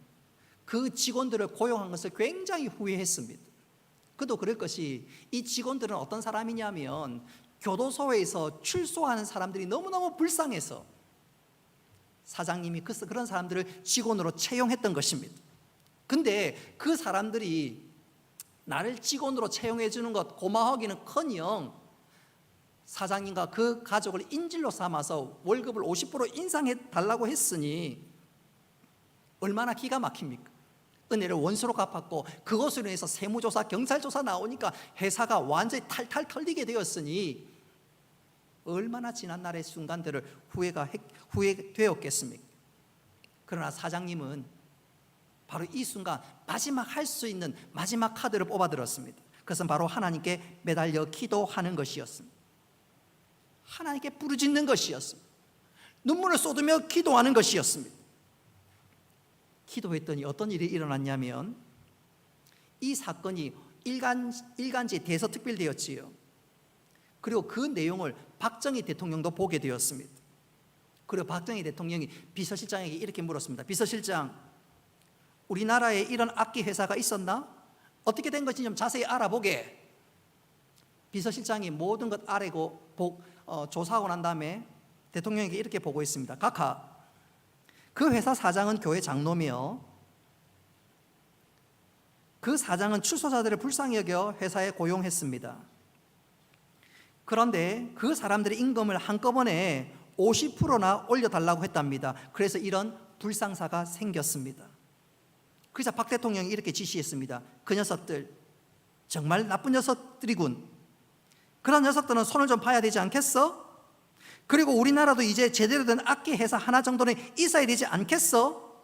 그 직원들을 고용한 것을 굉장히 후회했습니다. 그도 그럴 것이 이 직원들은 어떤 사람이냐면 교도소에서 출소하는 사람들이 너무너무 불쌍해서 사장님이 그런 사람들을 직원으로 채용했던 것입니다. 근데 그 사람들이 나를 직원으로 채용해 주는 것 고마워하기는커녕 사장님과 그 가족을 인질로 삼아서 월급을 50% 인상해 달라고 했으니 얼마나 기가 막힙니까? 은혜를 원수로 갚았고 그것으로 인해서 세무조사, 경찰조사 나오니까 회사가 완전히 탈탈 털리게 되었으니 얼마나 지난 날의 순간들을 후회되었겠습니까? 그러나 사장님은 바로 이 순간 마지막 할 수 있는 마지막 카드를 뽑아들었습니다. 그것은 바로 하나님께 매달려 기도하는 것이었습니다. 하나님께 부르짖는 것이었습니다. 눈물을 쏟으며 기도하는 것이었습니다. 기도했더니 어떤 일이 일어났냐면 이 사건이 일간지에 대서특필되었지요. 그리고 그 내용을 박정희 대통령도 보게 되었습니다. 그리고 박정희 대통령이 비서실장에게 이렇게 물었습니다. 비서실장, 우리나라에 이런 악기 회사가 있었나? 어떻게 된 것인지 좀 자세히 알아보게. 비서실장이 모든 것 알고 조사하고 난 다음에 대통령에게 이렇게 보고했습니다. 각하, 그 회사 사장은 교회 장로며 그 사장은 출소자들을 불쌍히 여겨 회사에 고용했습니다. 그런데 그 사람들의 임금을 한꺼번에 50%나 올려달라고 했답니다. 그래서 이런 불상사가 생겼습니다. 그래서 박 대통령이 이렇게 지시했습니다. 그 녀석들 정말 나쁜 녀석들이군. 그런 녀석들은 손을 좀 봐야 되지 않겠어? 그리고 우리나라도 이제 제대로 된 악기 회사 하나 정도는 있어야 되지 않겠어?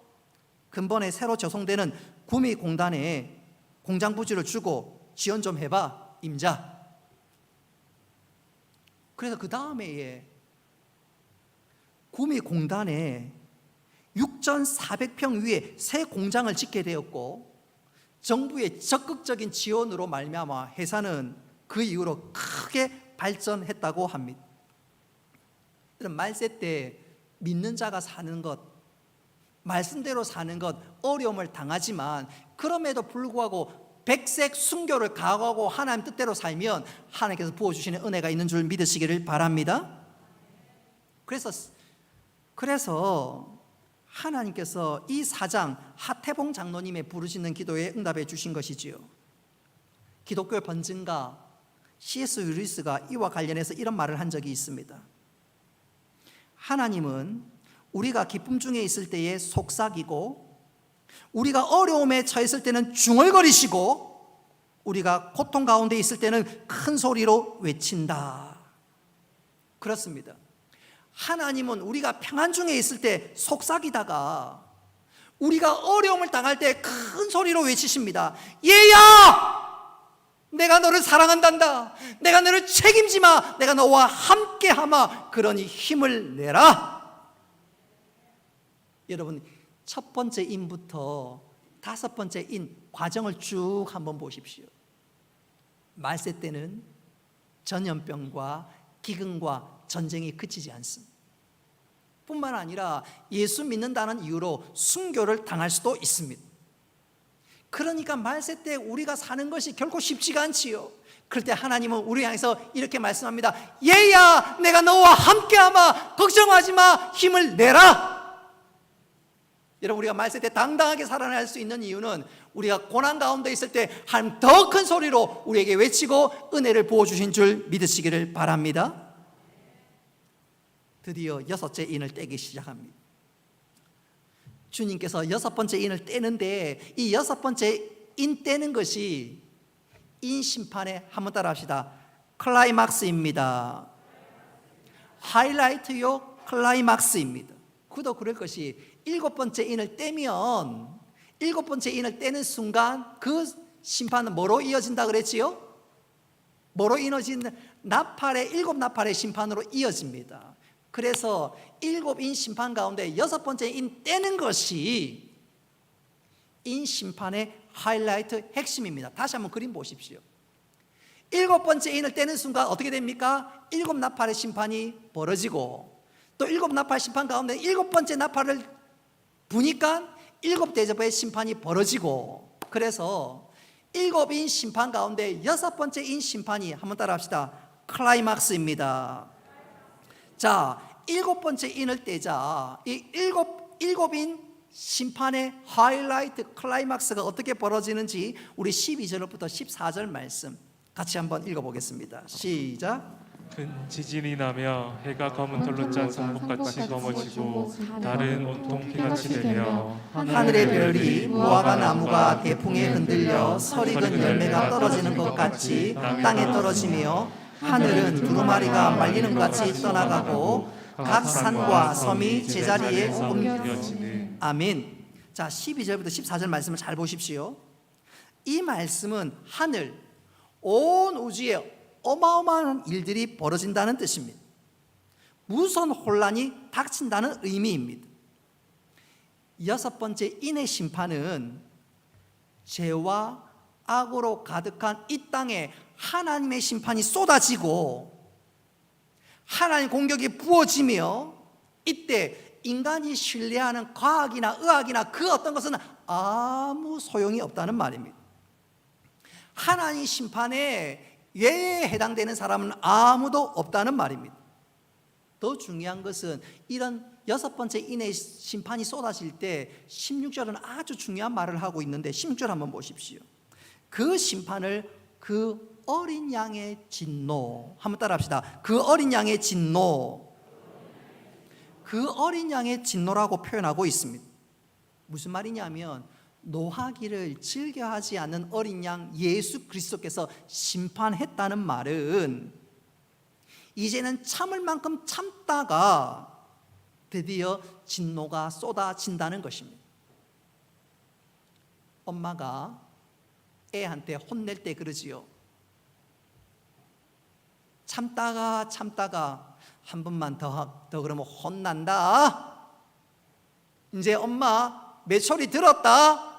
근본에 새로 조성되는 구미공단에 공장 부지를 주고 지원 좀 해봐, 임자. 그래서 그 다음에 구미공단에 6,400평 위에 새 공장을 짓게 되었고 정부의 적극적인 지원으로 말미암아 회사는 그 이후로 크게 발전했다고 합니다. 말세 때 믿는 자가 사는 것, 말씀대로 사는 것 어려움을 당하지만 그럼에도 불구하고 백색 순교를 각오하고 하나님 뜻대로 살면 하나님께서 부어주시는 은혜가 있는 줄 믿으시기를 바랍니다. 그래서 하나님께서 이 사장 하태봉 장로님의 부르짖는 기도에 응답해 주신 것이지요. 기독교 번증가 C.S. 루이스가 이와 관련해서 이런 말을 한 적이 있습니다. 하나님은 우리가 기쁨 중에 있을 때에 속삭이고 우리가 어려움에 처했을 때는 중얼거리시고 우리가 고통 가운데 있을 때는 큰 소리로 외친다. 그렇습니다. 하나님은 우리가 평안 중에 있을 때 속삭이다가 우리가 어려움을 당할 때 큰 소리로 외치십니다. 얘야! 내가 너를 사랑한단다. 내가 너를 책임지마. 내가 너와 함께하마. 그러니 힘을 내라. 여러분, 첫 번째 인부터 5번째 인 과정을 쭉 한번 보십시오. 말세 때는 전염병과 기근과 전쟁이 그치지 않습니다. 뿐만 아니라 예수 믿는다는 이유로 순교를 당할 수도 있습니다. 그러니까 말세 때 우리가 사는 것이 결코 쉽지가 않지요. 그럴 때 하나님은 우리 향해서 이렇게 말씀합니다. 얘야, 내가 너와 함께하마. 걱정하지 마. 힘을 내라. 여러분, 우리가 말세 때 당당하게 살아날 수 있는 이유는 우리가 고난 가운데 있을 때 하나님 더 큰 소리로 우리에게 외치고 은혜를 부어주신 줄 믿으시기를 바랍니다. 드디어 6째 인을 떼기 시작합니다. 주님께서 6번째 인을 떼는데 이 6번째 인 떼는 것이 인심판의, 한번 따라 합시다, 클라이막스입니다. 하이라이트요, 클라이막스입니다. 그도 그럴 것이 7번째 인을 떼면 7번째 인을 떼는 순간 그 심판은 뭐로 이어진다 그랬지요? 뭐로 이어진? 나팔의 7나팔의 심판으로 이어집니다. 그래서 7인 심판 가운데 6번째 인 떼는 것이 인 심판의 하이라이트 핵심입니다. 다시 한번 그림 보십시오. 7번째 인을 떼는 순간 어떻게 됩니까? 7나팔의 심판이 벌어지고 또 7나팔 심판 가운데 7번째 나팔을 부니까 7대접의 심판이 벌어지고, 그래서 7인 심판 가운데 6번째 인 심판이, 한번 따라 합시다, 클라이막스입니다. 자, 7번째 인을 떼자. 이 7인 심판의 하이라이트 클라이막스가 어떻게 벌어지는지 우리 12절부터 14절 말씀 같이 한번 읽어보겠습니다. 시작. 큰 지진이 나며 해가 검은 털로 짠 성목같이 검어지고 달은 온통 피같이 되며 하늘의 별이 무화과 나무가 대풍에 흔들려 설익은 열매가 떨어지는 것 같이 땅에 떨어지며 하늘은 두루마리가 말리는 것 같이 떠나가고 각 산과 섬이 제자리에 옮겨지는. 아멘. 자, 12절부터 14절 말씀을 잘 보십시오. 이 말씀은 하늘, 온 우주에 어마어마한 일들이 벌어진다는 뜻입니다. 무서운 혼란이 닥친다는 의미입니다. 6번째 인의 심판은 죄와 악으로 가득한 이 땅에 하나님의 심판이 쏟아지고 하나님의 공격이 부어지며, 이때 인간이 신뢰하는 과학이나 의학이나 그 어떤 것은 아무 소용이 없다는 말입니다. 하나님 심판에 예에 해당되는 사람은 아무도 없다는 말입니다. 더 중요한 것은 이런 6번째 인의 심판이 쏟아질 때 16절은 아주 중요한 말을 하고 있는데 16절 한번 보십시오. 그 심판을 그 어린 양의 진노, 한번 따라 합시다. 그 어린 양의 진노, 그 어린 양의 진노라고 표현하고 있습니다. 무슨 말이냐면 노하기를 즐겨하지 않는 어린 양 예수 그리스도께서 심판했다는 말은 이제는 참을 만큼 참다가 드디어 진노가 쏟아진다는 것입니다. 엄마가 애한테 혼낼 때 그러지요. 참다가 한 번만 더 그러면 혼난다. 이제 엄마 매초리 들었다.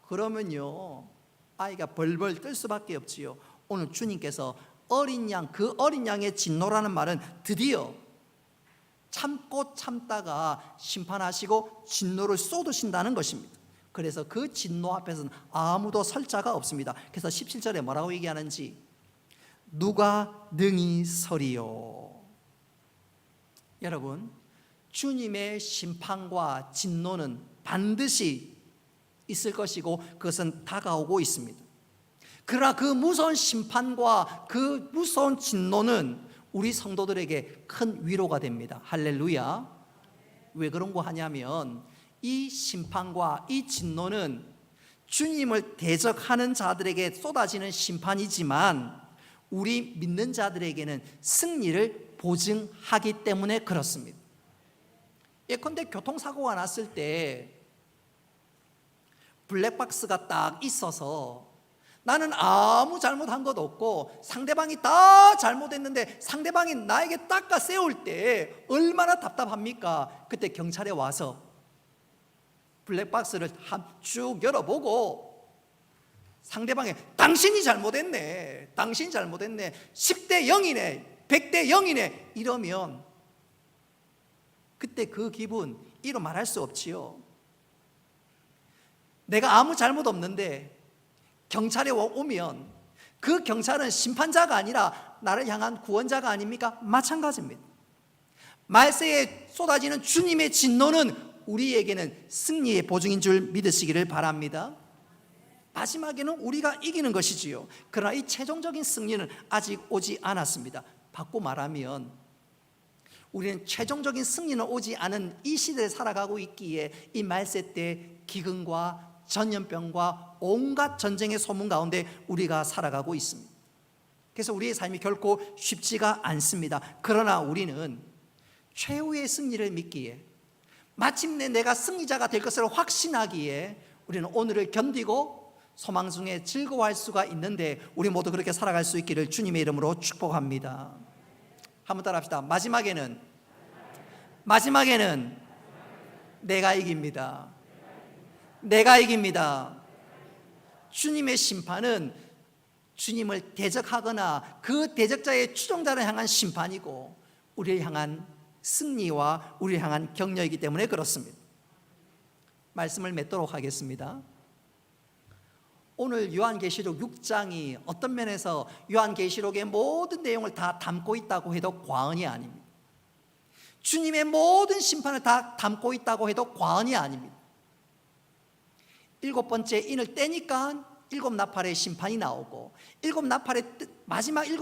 그러면요 아이가 벌벌 떨 수밖에 없지요. 오늘 주님께서 어린 양, 그 어린 양의 진노라는 말은 드디어 참고 참다가 심판하시고 진노를 쏟으신다는 것입니다. 그래서 그 진노 앞에서는 아무도 설 자가 없습니다. 그래서 17절에 뭐라고 얘기하는지, 누가 능히 서리요. 여러분, 주님의 심판과 진노는 반드시 있을 것이고 그것은 다가오고 있습니다. 그러나 그 무서운 심판과 그 무서운 진노는 우리 성도들에게 큰 위로가 됩니다. 할렐루야. 왜 그런 거 하냐면 이 심판과 이 진노는 주님을 대적하는 자들에게 쏟아지는 심판이지만 우리 믿는 자들에게는 승리를 보증하기 때문에 그렇습니다. 예컨대 교통사고가 났을 때 블랙박스가 딱 있어서 나는 아무 잘못한 것도 없고 상대방이 다 잘못했는데 상대방이 나에게 닦아 세울 때 얼마나 답답합니까? 그때 경찰에 와서 블랙박스를 쭉 열어보고 상대방이 당신이 잘못했네, 10대 0이네, 100대 0이네 이러면 그때 그 기분 이루 말할 수 없지요. 내가 아무 잘못 없는데 경찰에 오면 그 경찰은 심판자가 아니라 나를 향한 구원자가 아닙니까? 마찬가지입니다. 말세에 쏟아지는 주님의 진노는 우리에게는 승리의 보증인 줄 믿으시기를 바랍니다. 마지막에는 우리가 이기는 것이지요. 그러나 이 최종적인 승리는 아직 오지 않았습니다. 바꿔 말하면 우리는 최종적인 승리는 오지 않은 이 시대에 살아가고 있기에 이 말세 때 기근과 전염병과 온갖 전쟁의 소문 가운데 우리가 살아가고 있습니다. 그래서 우리의 삶이 결코 쉽지가 않습니다. 그러나 우리는 최후의 승리를 믿기에, 마침내 내가 승리자가 될 것을 확신하기에 우리는 오늘을 견디고 소망 중에 즐거워할 수가 있는데 우리 모두 그렇게 살아갈 수 있기를 주님의 이름으로 축복합니다. 한번 따라합시다. 마지막에는 내가 이깁니다. 내가 이깁니다. 주님의 심판은 주님을 대적하거나 그 대적자의 추종자를 향한 심판이고 우리를 향한 승리와 우리를 향한 격려이기 때문에 그렇습니다. 말씀을 맺도록 하겠습니다. 오늘 요한계시록 6장이 어떤 면에서 요한계시록의 모든 내용을 다 담고 있다고 해도 과언이 아닙니다. 주님의 모든 심판을 다 담고 있다고 해도 과언이 아닙니다. 7번째 인을 떼니까 7 나팔의 심판이 나오고 마지막 7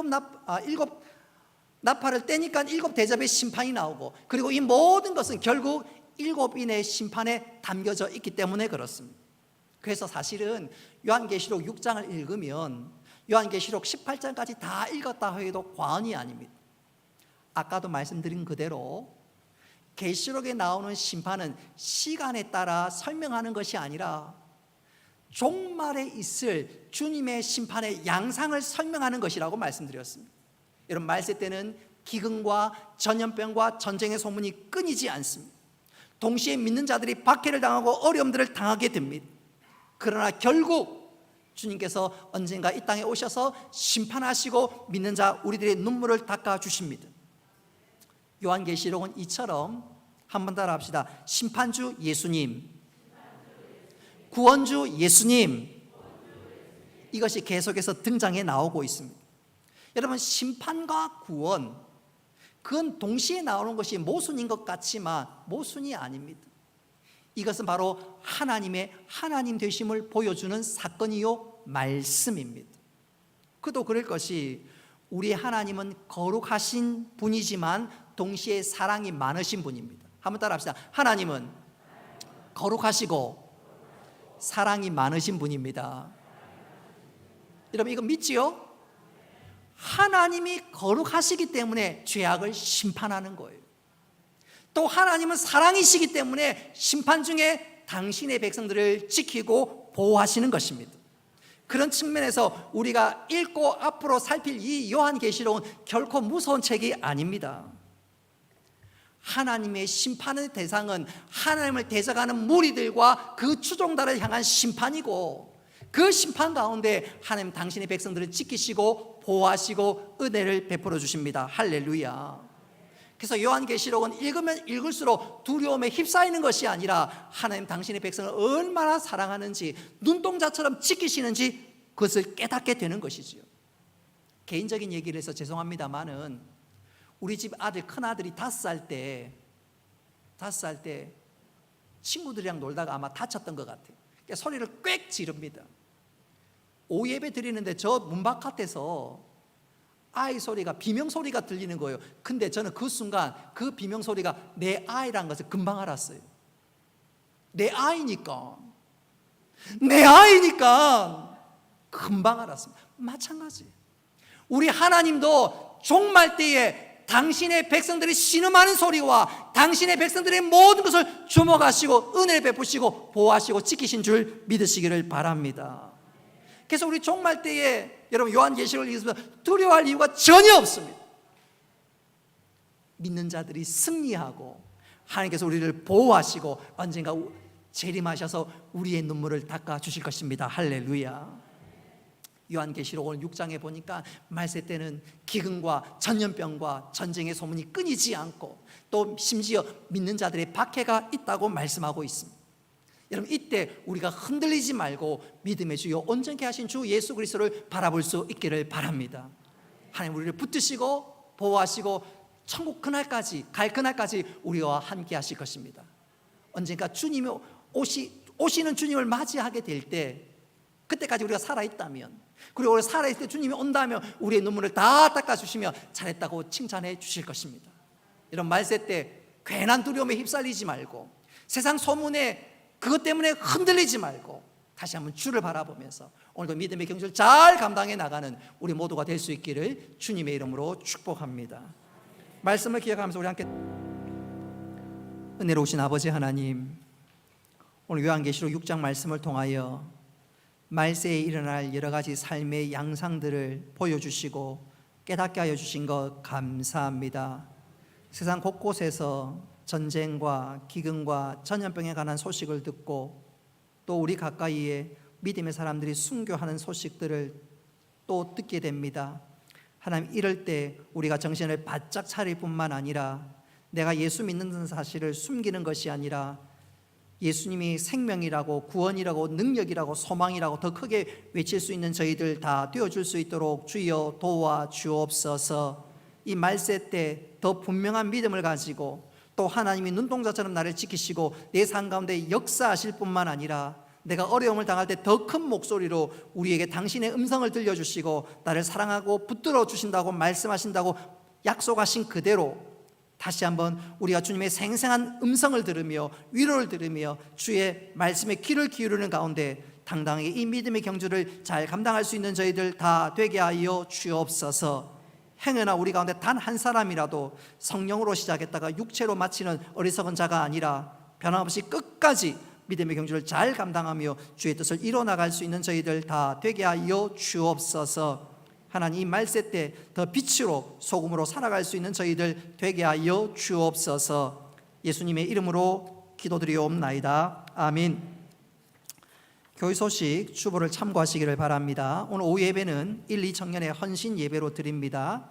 나팔을 떼니까 7 대접의 심판이 나오고, 그리고 이 모든 것은 결국 7인의 심판에 담겨져 있기 때문에 그렇습니다. 그래서 사실은 요한계시록 6장을 읽으면 요한계시록 18장까지 다 읽었다 해도 과언이 아닙니다. 아까도 말씀드린 그대로 계시록에 나오는 심판은 시간에 따라 설명하는 것이 아니라 종말에 있을 주님의 심판의 양상을 설명하는 것이라고 말씀드렸습니다. 여러분, 말세 때는 기근과 전염병과 전쟁의 소문이 끊이지 않습니다. 동시에 믿는 자들이 박해를 당하고 어려움들을 당하게 됩니다. 그러나 결국 주님께서 언젠가 이 땅에 오셔서 심판하시고 믿는 자 우리들의 눈물을 닦아주십니다. 요한계시록은 이처럼 한번 따라 합시다. 심판주 예수님, 구원주 예수님, 이것이 계속해서 등장해 나오고 있습니다. 여러분, 심판과 구원, 그건 동시에 나오는 것이 모순인 것 같지만 모순이 아닙니다. 이것은 바로 하나님의 하나님 되심을 보여주는 사건이요 말씀입니다. 그도 그럴 것이 우리 하나님은 거룩하신 분이지만 동시에 사랑이 많으신 분입니다. 한번 따라 합시다. 하나님은 거룩하시고 사랑이 많으신 분입니다. 여러분, 이거 믿지요? 하나님이 거룩하시기 때문에 죄악을 심판하는 거예요. 또 하나님은 사랑이시기 때문에 심판 중에 당신의 백성들을 지키고 보호하시는 것입니다. 그런 측면에서 우리가 읽고 앞으로 살필 이 요한계시록은 결코 무서운 책이 아닙니다. 하나님의 심판의 대상은 하나님을 대적하는 무리들과 그 추종자를 향한 심판이고, 그 심판 가운데 하나님 당신의 백성들을 지키시고 보호하시고 은혜를 베풀어 주십니다. 할렐루야. 그래서 요한계시록은 읽으면 읽을수록 두려움에 휩싸이는 것이 아니라 하나님 당신의 백성을 얼마나 사랑하는지, 눈동자처럼 지키시는지 그것을 깨닫게 되는 것이지요. 개인적인 얘기를 해서 죄송합니다만은 우리 집 아들, 큰아들이 5살 때 친구들이랑 놀다가 아마 다쳤던 것 같아요. 그러니까 소리를 꽥 지릅니다. 오예배 드리는데 저 문 바깥에서 아이 소리가, 비명소리가 들리는 거예요. 근데 저는 그 순간 그 비명소리가 내 아이라는 것을 금방 알았어요. 내 아이니까 금방 알았습니다. 마찬가지, 우리 하나님도 종말 때에 당신의 백성들이 신음하는 소리와 당신의 백성들의 모든 것을 주목하시고 은혜를 베푸시고 보호하시고 지키신 줄 믿으시기를 바랍니다. 그래서 우리 종말 때에 여러분 요한계시록을 읽으면 두려워할 이유가 전혀 없습니다. 믿는 자들이 승리하고 하나님께서 우리를 보호하시고 언젠가 재림하셔서 우리의 눈물을 닦아 주실 것입니다. 할렐루야. 요한계시록 오늘 6장에 보니까 말세 때는 기근과 전염병과 전쟁의 소문이 끊이지 않고 또 심지어 믿는 자들의 박해가 있다고 말씀하고 있습니다. 여러분, 이때 우리가 흔들리지 말고 믿음의 주요 온전케 하신 주 예수 그리스도를 바라볼 수 있기를 바랍니다. 하나님 우리를 붙드시고 보호하시고 천국 그날까지 갈 그날까지 우리와 함께 하실 것입니다. 언젠가 주님이 오시는 주님을 맞이하게 될 때, 그때까지 우리가 살아있다면, 그리고 우리가 살아있을 때 주님이 온다면 우리의 눈물을 다 닦아주시며 잘했다고 칭찬해 주실 것입니다. 이런 말세 때 괜한 두려움에 휩쓸리지 말고, 세상 소문에 그것 때문에 흔들리지 말고, 다시 한번 주를 바라보면서 오늘도 믿음의 경주를 잘 감당해 나가는 우리 모두가 될 수 있기를 주님의 이름으로 축복합니다. 말씀을 기억하면서 우리 함께 은혜로우신 아버지 하나님, 오늘 요한계시록 6장 말씀을 통하여 말세에 일어날 여러 가지 삶의 양상들을 보여주시고 깨닫게 하여 주신 것 감사합니다. 세상 곳곳에서 전쟁과 기근과 전염병에 관한 소식을 듣고, 또 우리 가까이에 믿음의 사람들이 순교하는 소식들을 또 듣게 됩니다. 하나님, 이럴 때 우리가 정신을 바짝 차릴 뿐만 아니라 내가 예수 믿는 사실을 숨기는 것이 아니라 예수님이 생명이라고 구원이라고 능력이라고 소망이라고 더 크게 외칠 수 있는 저희들 다 되어줄 수 있도록 주여 도와주옵소서. 이 말세 때 더 분명한 믿음을 가지고, 또 하나님이 눈동자처럼 나를 지키시고 내 삶 가운데 역사하실 뿐만 아니라 내가 어려움을 당할 때 더 큰 목소리로 우리에게 당신의 음성을 들려주시고 나를 사랑하고 붙들어 주신다고 말씀하신다고 약속하신 그대로 다시 한번 우리가 주님의 생생한 음성을 들으며 위로를 들으며 주의 말씀에 귀를 기울이는 가운데 당당하게 이 믿음의 경주를 잘 감당할 수 있는 저희들 다 되게 하여 주옵소서. 행여나 우리 가운데 단 한 사람이라도 성령으로 시작했다가 육체로 마치는 어리석은 자가 아니라 변함없이 끝까지 믿음의 경주를 잘 감당하며 주의 뜻을 이뤄나갈 수 있는 저희들 다 되게 하여 주옵소서. 하나님, 이 말세 때 더 빛으로 소금으로 살아갈 수 있는 저희들 되게 하여 주옵소서. 예수님의 이름으로 기도드리옵나이다. 아멘. 교회 소식 주보를 참고하시기를 바랍니다. 오늘 오후 예배는 1, 2 청년의 헌신 예배로 드립니다.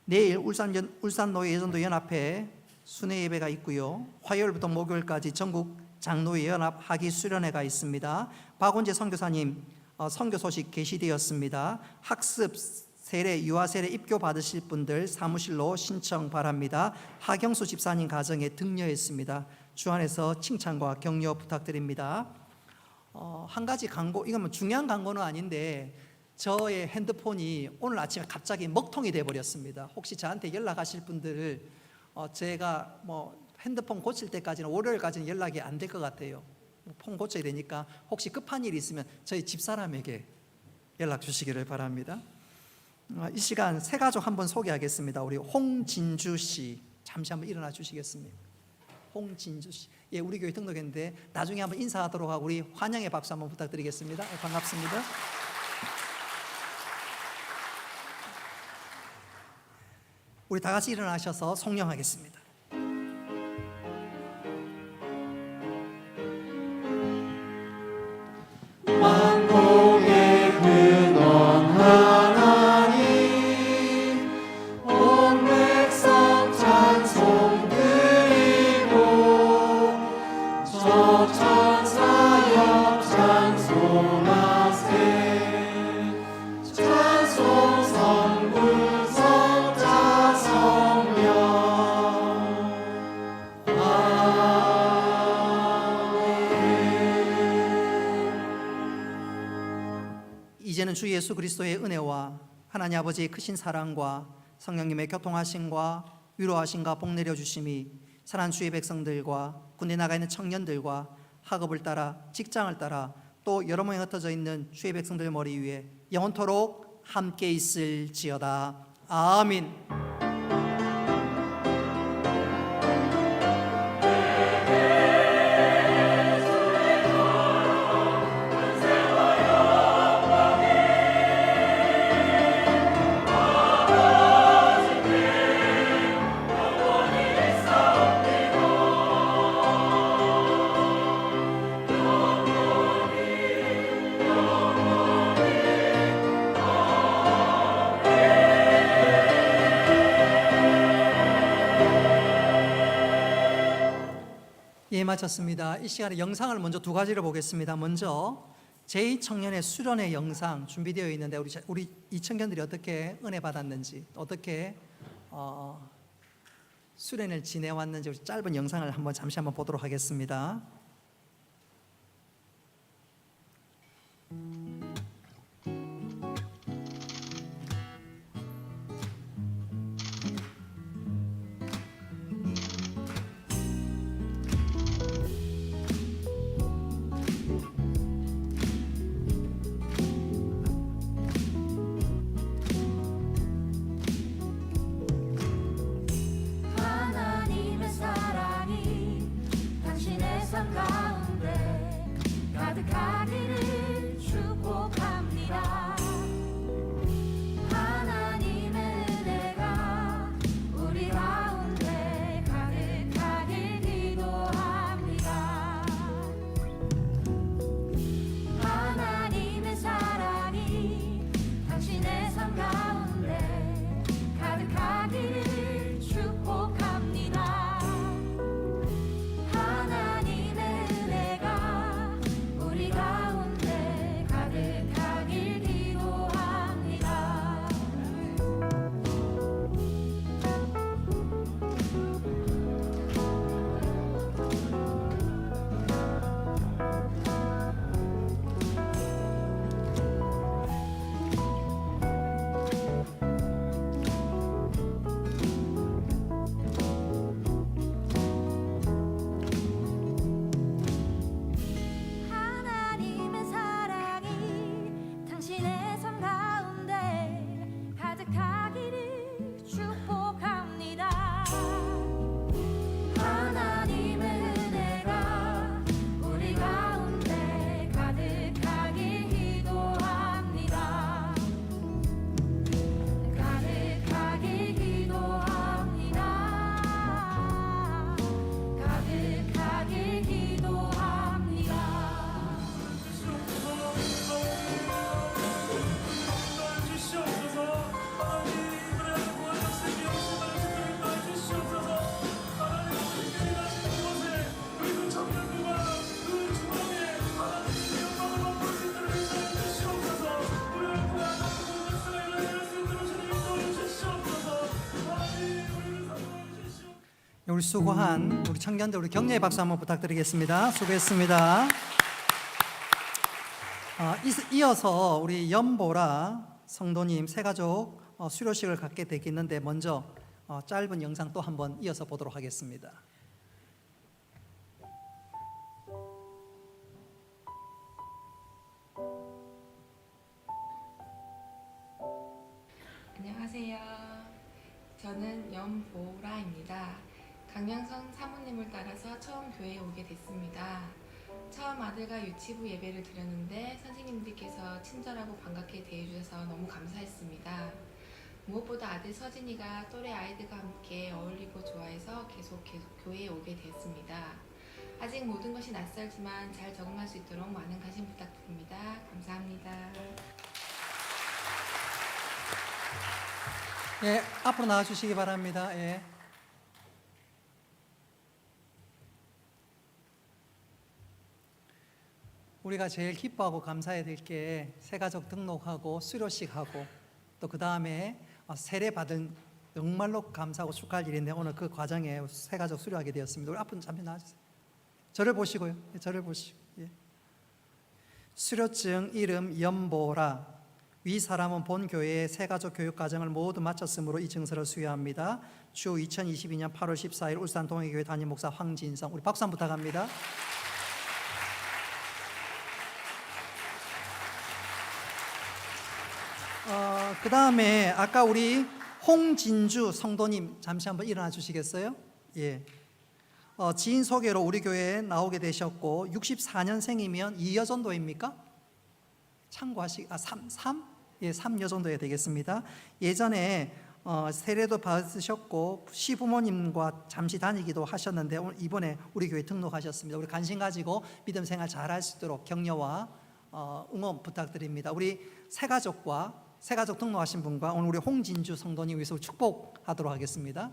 내일 울산노예 예전도 연합회 순회 예배가 있고요. 화요일부터 목요일까지 전국 장로회 연합 학위 수련회가 있습니다. 박원재 선교사님 선교 소식 게시되었습니다. 학습 세례, 유아 세례 입교 받으실 분들 사무실로 신청 바랍니다. 하경수 집사님 가정에 등려했습니다. 주 안에서 칭찬과 격려 부탁드립니다. 한 가지 광고, 이건 뭐 중요한 광고는 아닌데 저의 핸드폰이 오늘 아침에 갑자기 먹통이 돼버렸습니다. 혹시 저한테 연락하실 분들을 제가 뭐 핸드폰 고칠 때까지는 월요일까지는 연락이 안 될 것 같아요. 폰 고쳐야 되니까 혹시 급한 일이 있으면 저희 집사람에게 연락 주시기를 바랍니다. 이 시간 세 가족 한번 소개하겠습니다. 우리 홍진주 씨 잠시 한번 일어나 주시겠습니까? 홍진주 씨, 예, 우리 교회 등록했는데 나중에 한번 인사하도록 하고 우리 환영의 박수 한번 부탁드리겠습니다. 예, 반갑습니다. 우리 다 같이 일어나셔서 송영하겠습니다. 만국의 근원 하나님, 온 백성 찬송 드리고 저 천사 옆 찬송하세. 찬송 성부 성자 성령. 이제는 주 예수 그리스도의 은혜와 하나님 아버지의 크신 사랑과 성령님의 교통하심과 위로하심과 복 내려주심이 사랑하는 주의 백성들과 군대 나가 있는 청년들과 학업을 따라 직장을 따라 또 여러 모양에 흩어져 있는 주의 백성들 머리 위에 영원토록 함께 있을지어다. 아멘. 마쳤습니다. 이 시간에 영상을 먼저 두 가지를 보겠습니다. 먼저 제2청년의 수련회 영상 준비되어 있는데 우리 이 청년들이 어떻게 은혜 받았는지, 어떻게 수련을 지내왔는지 짧은 영상을 잠시 한번 보도록 하겠습니다. 하나님의 사랑이 당신의 삶 가운데 가득하기를 축복합니다. 하나님의 은혜가 우리 가운데 가득하길 기도합니다. 하나님의 사랑이 당신의 삶 가운데 가득하기를 축복합니다. 하나님의 은혜가 우리 가운데 가득하길 기도합니다. 하나님의 사랑이 당신의 삶 가운데 가득하기를 축복합니다. 하나님의 은혜가 우리 가운데 가득하길 기도합니다. 가득하길 기도합니다. 가득하길 기도합니다. 우리 수고한 우리 청년들, 우리 격려의 박수 한번 부탁드리겠습니다. 수고했습니다. 이어서 우리 연보라 성도님 새가족 수료식을 갖게 되겠는데 먼저 짧은 영상 또 한번 이어서 보도록 하겠습니다. 안녕하세요. 저는 연보라입니다. 강양성 사모님을 따라서 처음 교회에 오게 됐습니다. 처음 아들과 유치부 예배를 드렸는데 선생님들께서 친절하고 반갑게 대해주셔서 너무 감사했습니다. 무엇보다 아들 서진이가 또래 아이들과 함께 어울리고 좋아해서 계속 교회에 오게 되었습니다. 아직 모든 것이 낯설지만 잘 적응할 수 있도록 많은 관심 부탁드립니다. 감사합니다. 예, 앞으로 나와주시기 바랍니다. 예. 우리가 제일 기뻐하고 감사해야 될 게 새가족 등록하고 수료식하고 또 그 다음에 세례 받은 정말로 감사하고 축하할 일인데 오늘 그 과정에 새가족 수료하게 되었습니다. 우리 앞으로 잠시 나와주세요. 저를 보시고요. 예, 저를 보시고. 예. 수료증 이름 연보라. 위 사람은 본 교회의 새가족 교육 과정을 모두 마쳤으므로 이 증서를 수여합니다. 주 2022년 8월 14일 울산 동해교회 담임 목사 황진성. 우리 박수 한번 부탁합니다. 그 다음에 아까 우리 홍진주 성도님 잠시 한번 일어나 주시겠어요? 예. 지인 소개로 우리 교회에 나오게 되셨고 64년생이면 2여전도입니까? 참고하시 3? 예, 3여전도에 되겠습니다. 예전에 세례도 받으셨고 시부모님과 잠시 다니기도 하셨는데 이번에 우리 교회 등록하셨습니다. 우리 관심 가지고 믿음 생활 잘할 수 있도록 격려와 응원 부탁드립니다. 우리 새가족 등록하신 분과 오늘 우리 홍진주 성도님 위해서 축복하도록 하겠습니다.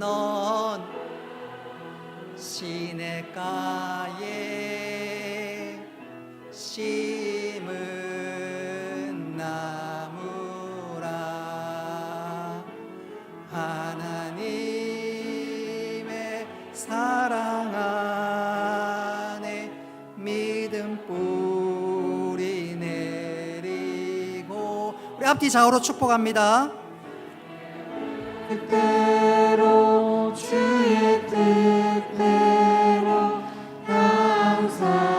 넌 시냇가에 심은 나무라. 하나님의 사랑 안에 믿음 뿌리 내리고, 우리 앞뒤 좌우로 축복합니다. 뜻대로 주의 뜻대로 항상